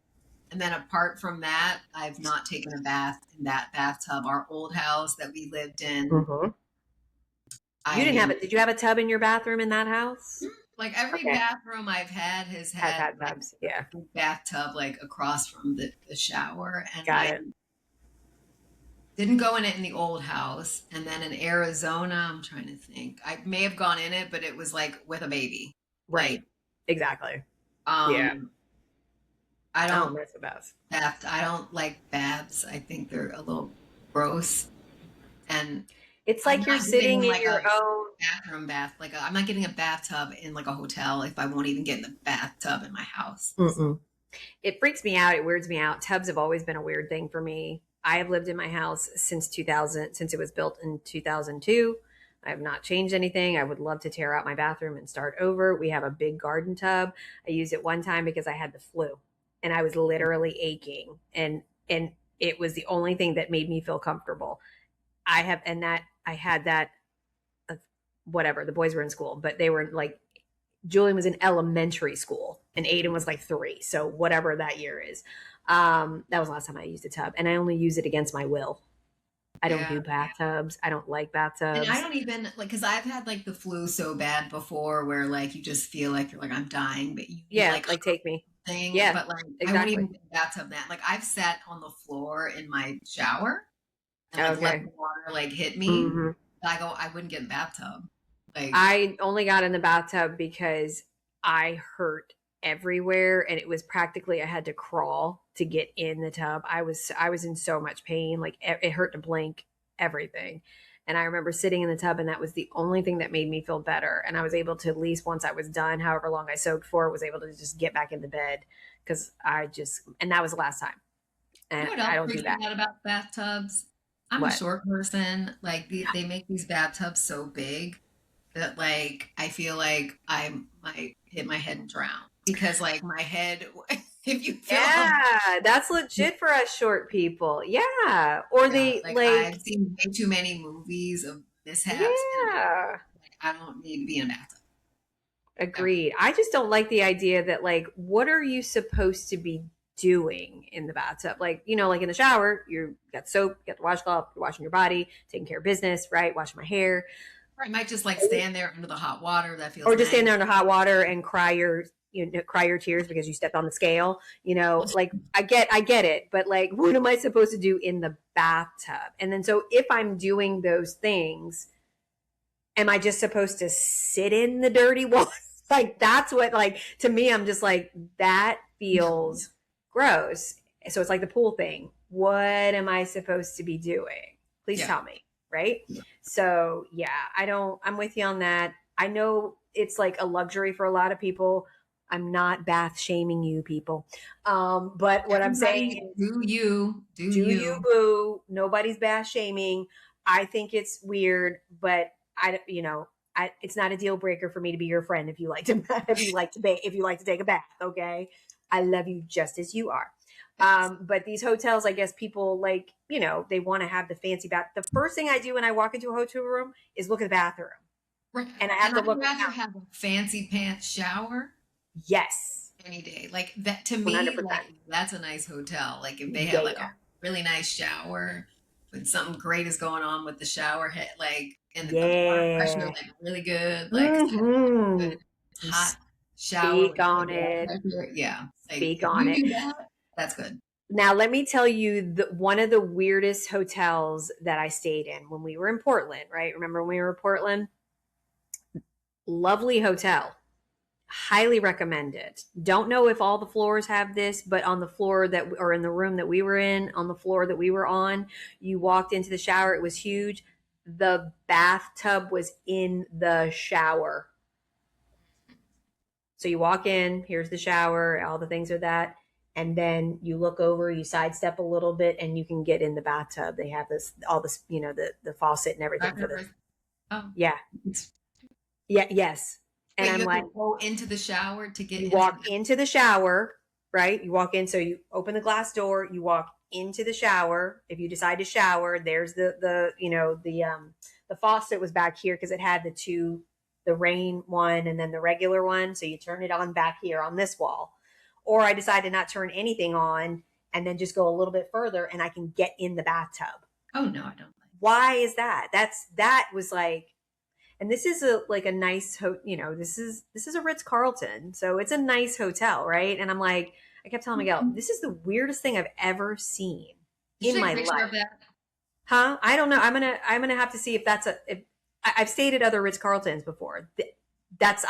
Speaker 2: And then apart from that, I've not taken a bath in that bathtub. Our old house that we lived in.
Speaker 1: Mm-hmm. You didn't have it. Did you have a tub in your bathroom in that house?
Speaker 2: Like every bathroom I've had has had
Speaker 1: tubs.
Speaker 2: A bathtub like across from the shower. And
Speaker 1: got it.
Speaker 2: Didn't go in it in the old house. And then in Arizona, I'm trying to think. I may have gone in it, but it was like with a baby.
Speaker 1: Right. Exactly.
Speaker 2: I
Speaker 1: I don't
Speaker 2: don't
Speaker 1: mess with baths.
Speaker 2: I don't like baths. I think they're a little gross, and
Speaker 1: It's
Speaker 2: I'm
Speaker 1: like you're
Speaker 2: not getting
Speaker 1: sitting in
Speaker 2: like
Speaker 1: your
Speaker 2: a
Speaker 1: own.
Speaker 2: bathroom bath. Like I'm not getting a bathtub in like a hotel if I won't even get in the bathtub in my house.
Speaker 1: Mm-mm. It freaks me out. It weirds me out. Tubs have always been a weird thing for me. I have lived in my house since 2000, since it was built in 2002. I have not changed anything. I would love to tear out my bathroom and start over. We have a big garden tub. I used it one time because I had the flu and I was literally aching, and it was the only thing that made me feel comfortable. I have and that I had that uh, whatever. The boys were in school, but they were like Julian was in elementary school and Aiden was like 3. So whatever that year is. That was the last time I used a tub, and I only use it against my will. I don't
Speaker 2: Yeah.
Speaker 1: do bathtubs. I don't like
Speaker 2: And I
Speaker 1: bathtubs.
Speaker 2: don't even like because I've had like the flu so bad before where like you just feel like you're like I'm dying, but you need
Speaker 1: Yeah,
Speaker 2: like
Speaker 1: like take me.
Speaker 2: a thing.
Speaker 1: Yeah,
Speaker 2: But like I won't
Speaker 1: exactly.
Speaker 2: even get a bathtub that. Like I've sat on the floor in my shower and like let
Speaker 1: Okay.
Speaker 2: the water like hit me.
Speaker 1: Hmm.
Speaker 2: I wouldn't get in the bathtub. Like
Speaker 1: I only got in the bathtub because I hurt everywhere, and it was practically I had to crawl to get in the tub. I was in so much pain, like it hurt to blink, everything. And I remember sitting in the tub, and that was the only thing that made me feel better. And I was able to, at least once I was done, however long I soaked for, was able to just get back into bed because and that was the last time.
Speaker 2: you
Speaker 1: And
Speaker 2: know what
Speaker 1: I
Speaker 2: else
Speaker 1: don't do
Speaker 2: freaks me
Speaker 1: that.
Speaker 2: out about bathtubs? I'm a
Speaker 1: What?
Speaker 2: short person. Like they make these bathtubs so big that like I feel like I might hit my head and drown because like my head if you fill up
Speaker 1: Yeah, that's legit for us short people. Yeah. Or
Speaker 2: yeah,
Speaker 1: they
Speaker 2: like
Speaker 1: like,
Speaker 2: I've seen way too many movies of mishaps and
Speaker 1: yeah,
Speaker 2: like I don't need to be in a bathtub ever.
Speaker 1: agreed. I just don't like the idea that, like, what are you supposed to be doing in the bathtub? Like, like in the shower, you got soap, you got the washcloth, you're washing your body, taking care of business, right? Washing my hair.
Speaker 2: Or I might just like stand there under the hot water. That feels
Speaker 1: Or just stand
Speaker 2: nice.
Speaker 1: there in the hot water and cry your tears because you stepped on the scale. Like I get it, but like, what am I supposed to do in the bathtub? And then, so if I'm doing those things, am I just supposed to sit in the dirty water? Like, that's what, like, to me, I'm just like, that feels gross. So it's like the pool thing. What am I supposed to be doing? Please
Speaker 2: Yeah.
Speaker 1: tell me. Right. So yeah, I'm with you on that. I know it's like a luxury for a lot of people. I'm not bath shaming you people. But what I'm
Speaker 2: Everybody
Speaker 1: saying is,
Speaker 2: do you. Do
Speaker 1: do you
Speaker 2: you.
Speaker 1: boo? Nobody's bath shaming. I think it's weird, but it's not a deal breaker for me to be your friend if you like to if you like to take a bath. Okay, I love you just as you are.
Speaker 2: Yes.
Speaker 1: But these hotels, I guess people like, they want to have the fancy bath. The first thing I do when I walk into a hotel room is look at the bathroom,
Speaker 2: Right.
Speaker 1: and I have
Speaker 2: And
Speaker 1: to
Speaker 2: I'd
Speaker 1: look
Speaker 2: rather
Speaker 1: around.
Speaker 2: have a fancy pants shower
Speaker 1: Yes,
Speaker 2: any day. Like that to
Speaker 1: 100.
Speaker 2: me, like
Speaker 1: percent
Speaker 2: that's a nice hotel. Like if they have
Speaker 1: Yeah,
Speaker 2: like
Speaker 1: yeah,
Speaker 2: a really nice shower when something great is going on with the shower head, like and the water pressure
Speaker 1: yeah.
Speaker 2: like really good, like 'cause I have a
Speaker 1: Hmm.
Speaker 2: good hot shower
Speaker 1: Speak
Speaker 2: with good
Speaker 1: on
Speaker 2: water
Speaker 1: it.
Speaker 2: pressure. Yeah. Like
Speaker 1: Speak
Speaker 2: if
Speaker 1: on
Speaker 2: you
Speaker 1: it.
Speaker 2: do that, that's good.
Speaker 1: Now, let me tell you one of the weirdest hotels that I stayed in when we were in Portland, right? Remember when we were in Portland? Lovely hotel. Highly recommend it. Don't know if all the floors have this, but on the floor that, or in the room that we were in, on the floor that we were on, you walked into the shower. It was huge. The bathtub was in the shower. So you walk in, here's the shower, all the things are that. And then you look over, you sidestep a little bit, and you can get in the bathtub. They have all this, the faucet and everything
Speaker 2: I've
Speaker 1: for this.
Speaker 2: never oh
Speaker 1: Yeah.
Speaker 2: it's,
Speaker 1: Yeah. Yes. And
Speaker 2: wait, you
Speaker 1: I'm
Speaker 2: have
Speaker 1: like,
Speaker 2: to go into the shower to get
Speaker 1: you
Speaker 2: into
Speaker 1: walk
Speaker 2: the
Speaker 1: into the shower, right? You walk in, so you open the glass door, you walk into the shower. If you decide to shower, there's the faucet was back here because it had the rain one and then the regular one. So you turn it on back here on this wall. Or I decide to not turn anything on and then just go a little bit further and I can get in the bathtub.
Speaker 2: oh no, I don't like
Speaker 1: Why is that? That was like, and this is a nice this is a Ritz Carlton, so it's a nice hotel, right? And I'm like, I kept telling Miguel,
Speaker 2: it.
Speaker 1: this is the weirdest thing I've ever seen
Speaker 2: Did you
Speaker 1: in
Speaker 2: take a
Speaker 1: my
Speaker 2: picture of
Speaker 1: life.
Speaker 2: that?
Speaker 1: Huh? I don't know. I'm gonna have to see if that's a if I've stayed at other Ritz Carltons before. That's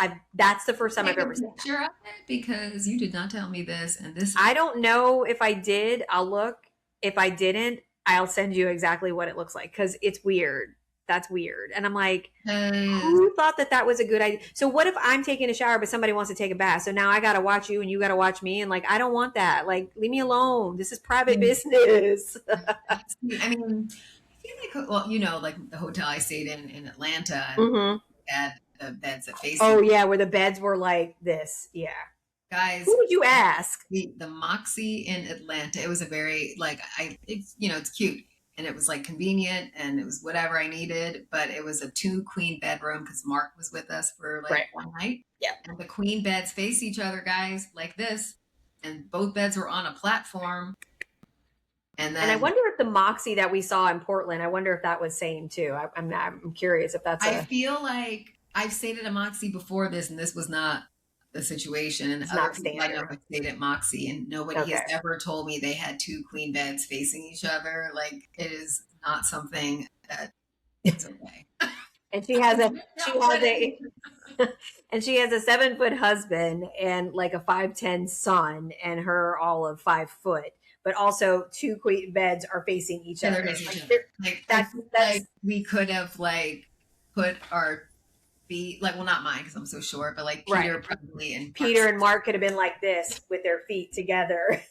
Speaker 1: the first time I've
Speaker 2: Take a
Speaker 1: ever seen that.
Speaker 2: picture of it because you did not tell me this, and this.
Speaker 1: I don't know if I did. I'll look. If I didn't, I'll send you exactly what it looks like because it's weird. That's weird. And I'm like, who thought that was a good idea? So what if I'm taking a shower, but somebody wants to take a bath? So now I got to watch you and you got to watch me. And like, I don't want that. Like, leave me alone. This is private business.
Speaker 2: I mean, I feel like, well, like the hotel I stayed in Atlanta and
Speaker 1: Mm-hmm.
Speaker 2: had the beds that face.
Speaker 1: Oh yeah. Where the beds were like this. Yeah.
Speaker 2: Guys,
Speaker 1: who did you ask?
Speaker 2: The Moxie in Atlanta. It was a very it's cute. And it was like convenient and it was whatever I needed, but it was a 2 queen bedroom because Mark was with us for like one night.
Speaker 1: Yeah.
Speaker 2: And the queen beds face each other, guys, like this. And both beds were on a platform. And I
Speaker 1: wonder if the Moxie that we saw in Portland, I wonder if that was same too. I'm curious if that's
Speaker 2: I feel like I've stayed at a Moxie before this, and this was not the situation. And other people I know have stayed at Moxie, and nobody has ever told me they had 2 queen beds facing each other. Like, it is not something that it's okay.
Speaker 1: And she has a 7-foot husband and like a 5'10" son, and her all of 5 foot. But also 2 queen beds are facing each other.
Speaker 2: Like that's we could have like put our feet, like, well, not mine because I'm so short, but like Peter probably, and
Speaker 1: Peter and Mark could have been like this with their feet together.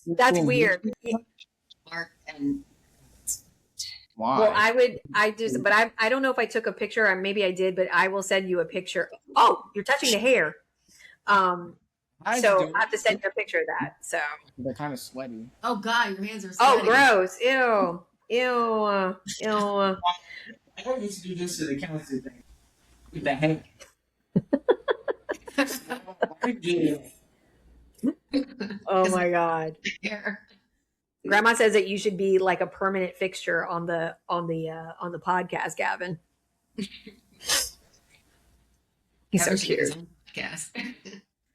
Speaker 1: That's weird.
Speaker 2: Mark and
Speaker 3: why?
Speaker 1: Well, I don't know if I took a picture, or maybe I did, but I will send you a picture. Oh, you're touching the hair. So I have to send you a picture of that. So
Speaker 3: they're kind of sweaty.
Speaker 2: Oh God, your hands are sweaty.
Speaker 1: Oh, gross! Ew!
Speaker 3: I don't used to do this to the council thing with the head.
Speaker 1: Oh my God! Grandma says that you should be like a permanent fixture on the podcast, Gavin. He's so cute.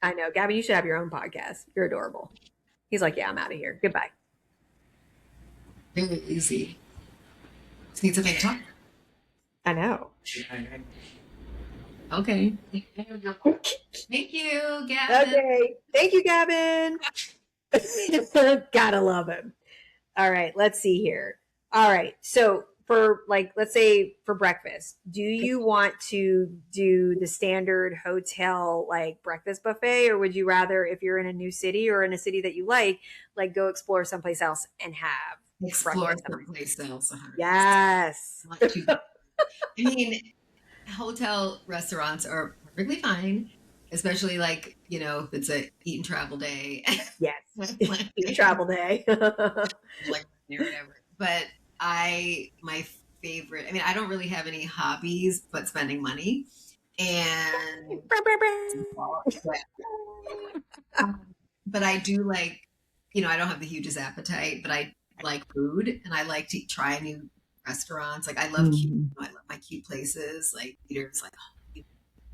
Speaker 1: I know, Gavin. You should have your own podcast. You're adorable. He's like, yeah, I'm out of here. Goodbye.
Speaker 2: Really easy. Just need something to talk.
Speaker 1: I know.
Speaker 2: Okay. Thank you, Gavin.
Speaker 1: Okay. Thank you, Gavin. Gotta love him. All right. Let's see here. All right. So for let's say for breakfast, do you want to do the standard hotel breakfast buffet, or would you rather, if you're in a new city or in a city that you like go explore someplace else and have
Speaker 2: explore someplace else?
Speaker 1: Yes.
Speaker 2: I mean, hotel restaurants are perfectly fine, especially if it's a eat and travel day.
Speaker 1: Yes. Eat and travel day.
Speaker 2: Whatever. But my favorite, I don't really have any hobbies but spending money. And but I do I don't have the hugest appetite, but I like food and I like to try new restaurants. I love I love my cute places. Peter's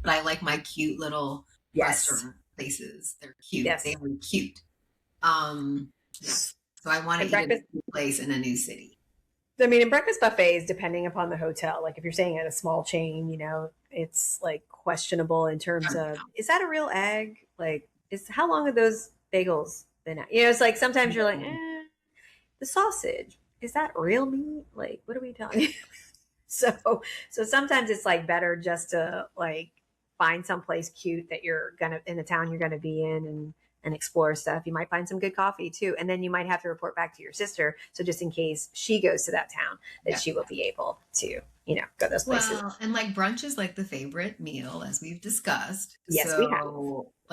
Speaker 2: but I like my cute little restaurant places. They're cute. Yes. They are cute. So I want to eat at a new place in a new city.
Speaker 1: And breakfast buffets, depending upon the hotel, if you're staying at a small chain, it's questionable in terms of, is that a real egg? How long have those bagels been out? It's sometimes you're the sausage, is that real meat? What are we talking? So sometimes it's better just to find someplace cute that you're in the town you're gonna be in and explore stuff. You might find some good coffee too, and then you might have to report back to your sister. So just in case she goes to that town, that she will be able to go to those places.
Speaker 2: Well, and brunch is the favorite meal, as we've discussed.
Speaker 1: Yes,
Speaker 2: so,
Speaker 1: we have.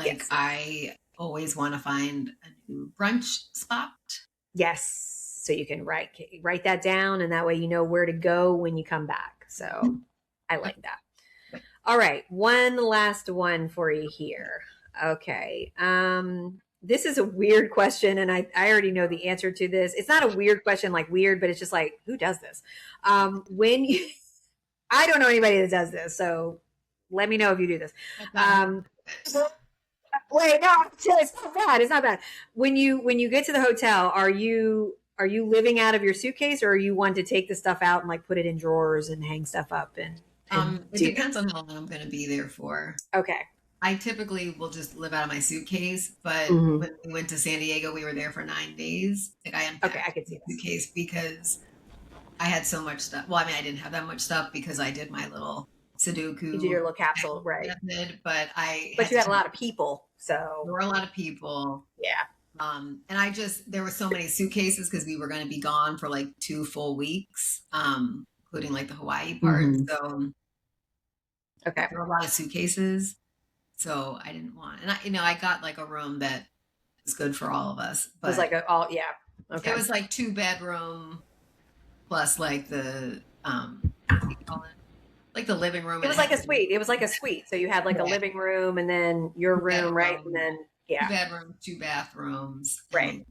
Speaker 2: Yes. I always want to find a new brunch spot.
Speaker 1: Yes. So you can write that down, and that way you know where to go when you come back. So I like that. All right. One last one for you here. Okay. This is a weird question, and I already know the answer to this. It's not a weird question, weird, but it's just who does this? I don't know anybody that does this, so let me know if you do this. Wait, no, it's not bad. It's not bad. When you get to the hotel, are you living out of your suitcase, or are you one to take the stuff out and put it in drawers and hang stuff up? And
Speaker 2: It depends on how long I'm going to be there for.
Speaker 1: Okay.
Speaker 2: I typically will just live out of my suitcase, but
Speaker 1: Mhm.
Speaker 2: when we went to San Diego, we were there for 9 days. Like I unpacked
Speaker 1: Okay, I could see
Speaker 2: the
Speaker 1: that.
Speaker 2: suitcase because I had so much stuff. Well, I mean, I didn't have that much stuff because I did my little Sudoku
Speaker 1: You did your little capsule, right?
Speaker 2: method, but
Speaker 1: But you had a lot of people, so
Speaker 2: there were a lot of people.
Speaker 1: yeah.
Speaker 2: And there were so many suitcases because we were going to be gone for like 2 full weeks, including like the Hawaii part.
Speaker 1: Mhm.
Speaker 2: So
Speaker 1: Okay.
Speaker 2: there were a lot of suitcases. So I didn't want, and I got like a room that was good for all of us,
Speaker 1: It was
Speaker 2: but
Speaker 1: like yeah. Okay.
Speaker 2: it was like 2 bedroom plus like the, what do you call it? Like the living room.
Speaker 1: It was like a suite. It was like a suite. So you had like a
Speaker 2: Yeah.
Speaker 1: living room and then your room, right? And then
Speaker 2: 2 bedrooms, 2 bathrooms.
Speaker 1: Right.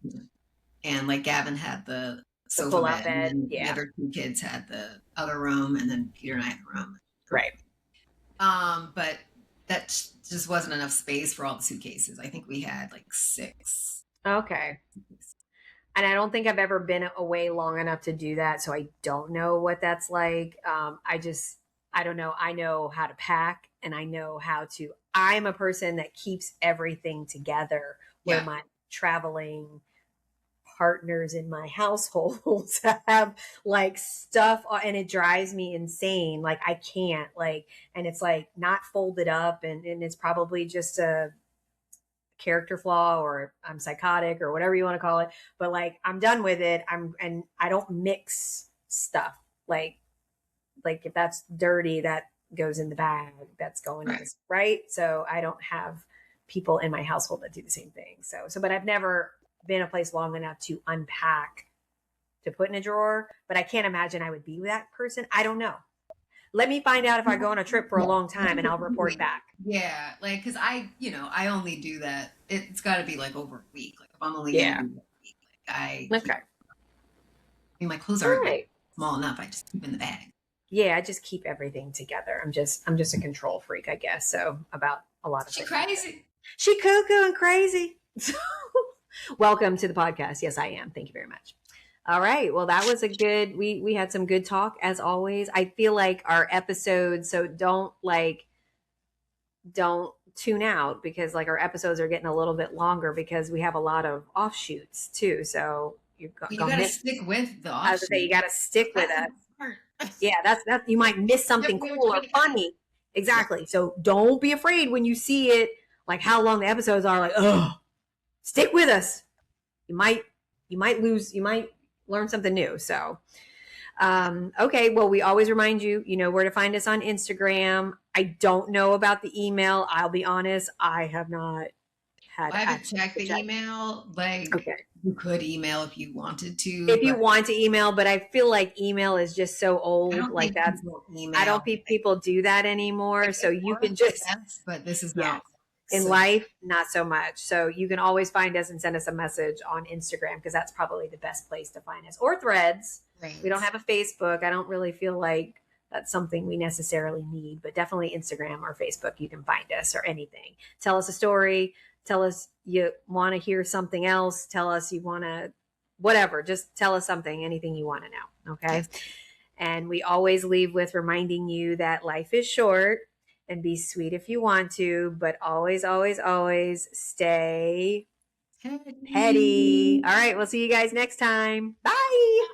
Speaker 2: And like Gavin had the sofa
Speaker 1: pull-out
Speaker 2: bed.
Speaker 1: bed,
Speaker 2: And
Speaker 1: yeah.
Speaker 2: the other 2 kids had the other room, and then Peter and I had the room.
Speaker 1: Right.
Speaker 2: But that just wasn't enough space for all the suitcases. I think we had like 6.
Speaker 1: Okay. And I don't think I've ever been away long enough to do that, so I don't know what that's like. I don't know. I know how to pack, and I know how to. I'm a person that keeps everything together. Where
Speaker 2: Yeah.
Speaker 1: my traveling partners in my household have like stuff, and it drives me insane. Like I can't and it's like not folded up, and it's probably just a character flaw, or I'm psychotic, or whatever you want to call it. But like I'm done with it. And I don't mix stuff. Like if that's dirty, that goes in the bag that's going in this, right? So I don't have people in my household that do the same thing. So but I've never been a place long enough to unpack to put in a drawer, but I can't imagine I would be that person. I don't know. Let me find out if I go on a trip for a long time, and I'll report back.
Speaker 2: Yeah, like because I only do that. It's got to be like over a week. Like if I'm only
Speaker 1: Yeah.
Speaker 2: gonna do a week, like
Speaker 1: Okay.
Speaker 2: I mean, my clothes
Speaker 1: All
Speaker 2: are
Speaker 1: right.
Speaker 2: small enough. I just keep in the bag.
Speaker 1: Yeah, I just keep everything together. I'm just a control freak, I guess. So about a lot of
Speaker 2: She
Speaker 1: things.
Speaker 2: crazy.
Speaker 1: She cuckoo and crazy. Welcome to the podcast. Yes, I am. Thank you very much. All right. Well, that was a good, we had some good talk as always. I feel like our episodes, so don't tune out, because like our episodes are getting a little bit longer because we have a lot of offshoots too. So
Speaker 2: You gotta stick with the
Speaker 1: I was gonna say, you got to stick with us. Yeah, that's you might miss something cool or funny. Exactly. So don't be afraid when you see it, like how long the episodes are. Like, oh, stick with us. You might learn something new. So, okay. Well, we always remind you, you know where to find us on Instagram. I don't know about the email. I'll be honest. I have not had.
Speaker 2: I haven't checked the email. Like,
Speaker 1: okay.
Speaker 2: You could email if you wanted to.
Speaker 1: If you want to email, but I feel like email is just so old. Like that's, I don't think people do that anymore. Like, so you can just,
Speaker 2: but this is not.
Speaker 1: In life, not so much. So you can always find us and send us a message on Instagram, because that's probably the best place to find us, or Threads. Right. We don't have a Facebook. I don't really feel like that's something we necessarily need, but definitely Instagram or Facebook, you can find us, or anything. Tell us a story. Tell us you want to hear something else. Tell us you want to, whatever, just tell us something, anything you want to know. Okay. Yes. And we always leave with reminding you that life is short, and be sweet if you want to, but always, always, always stay petty. All right. We'll see you guys next time. Bye.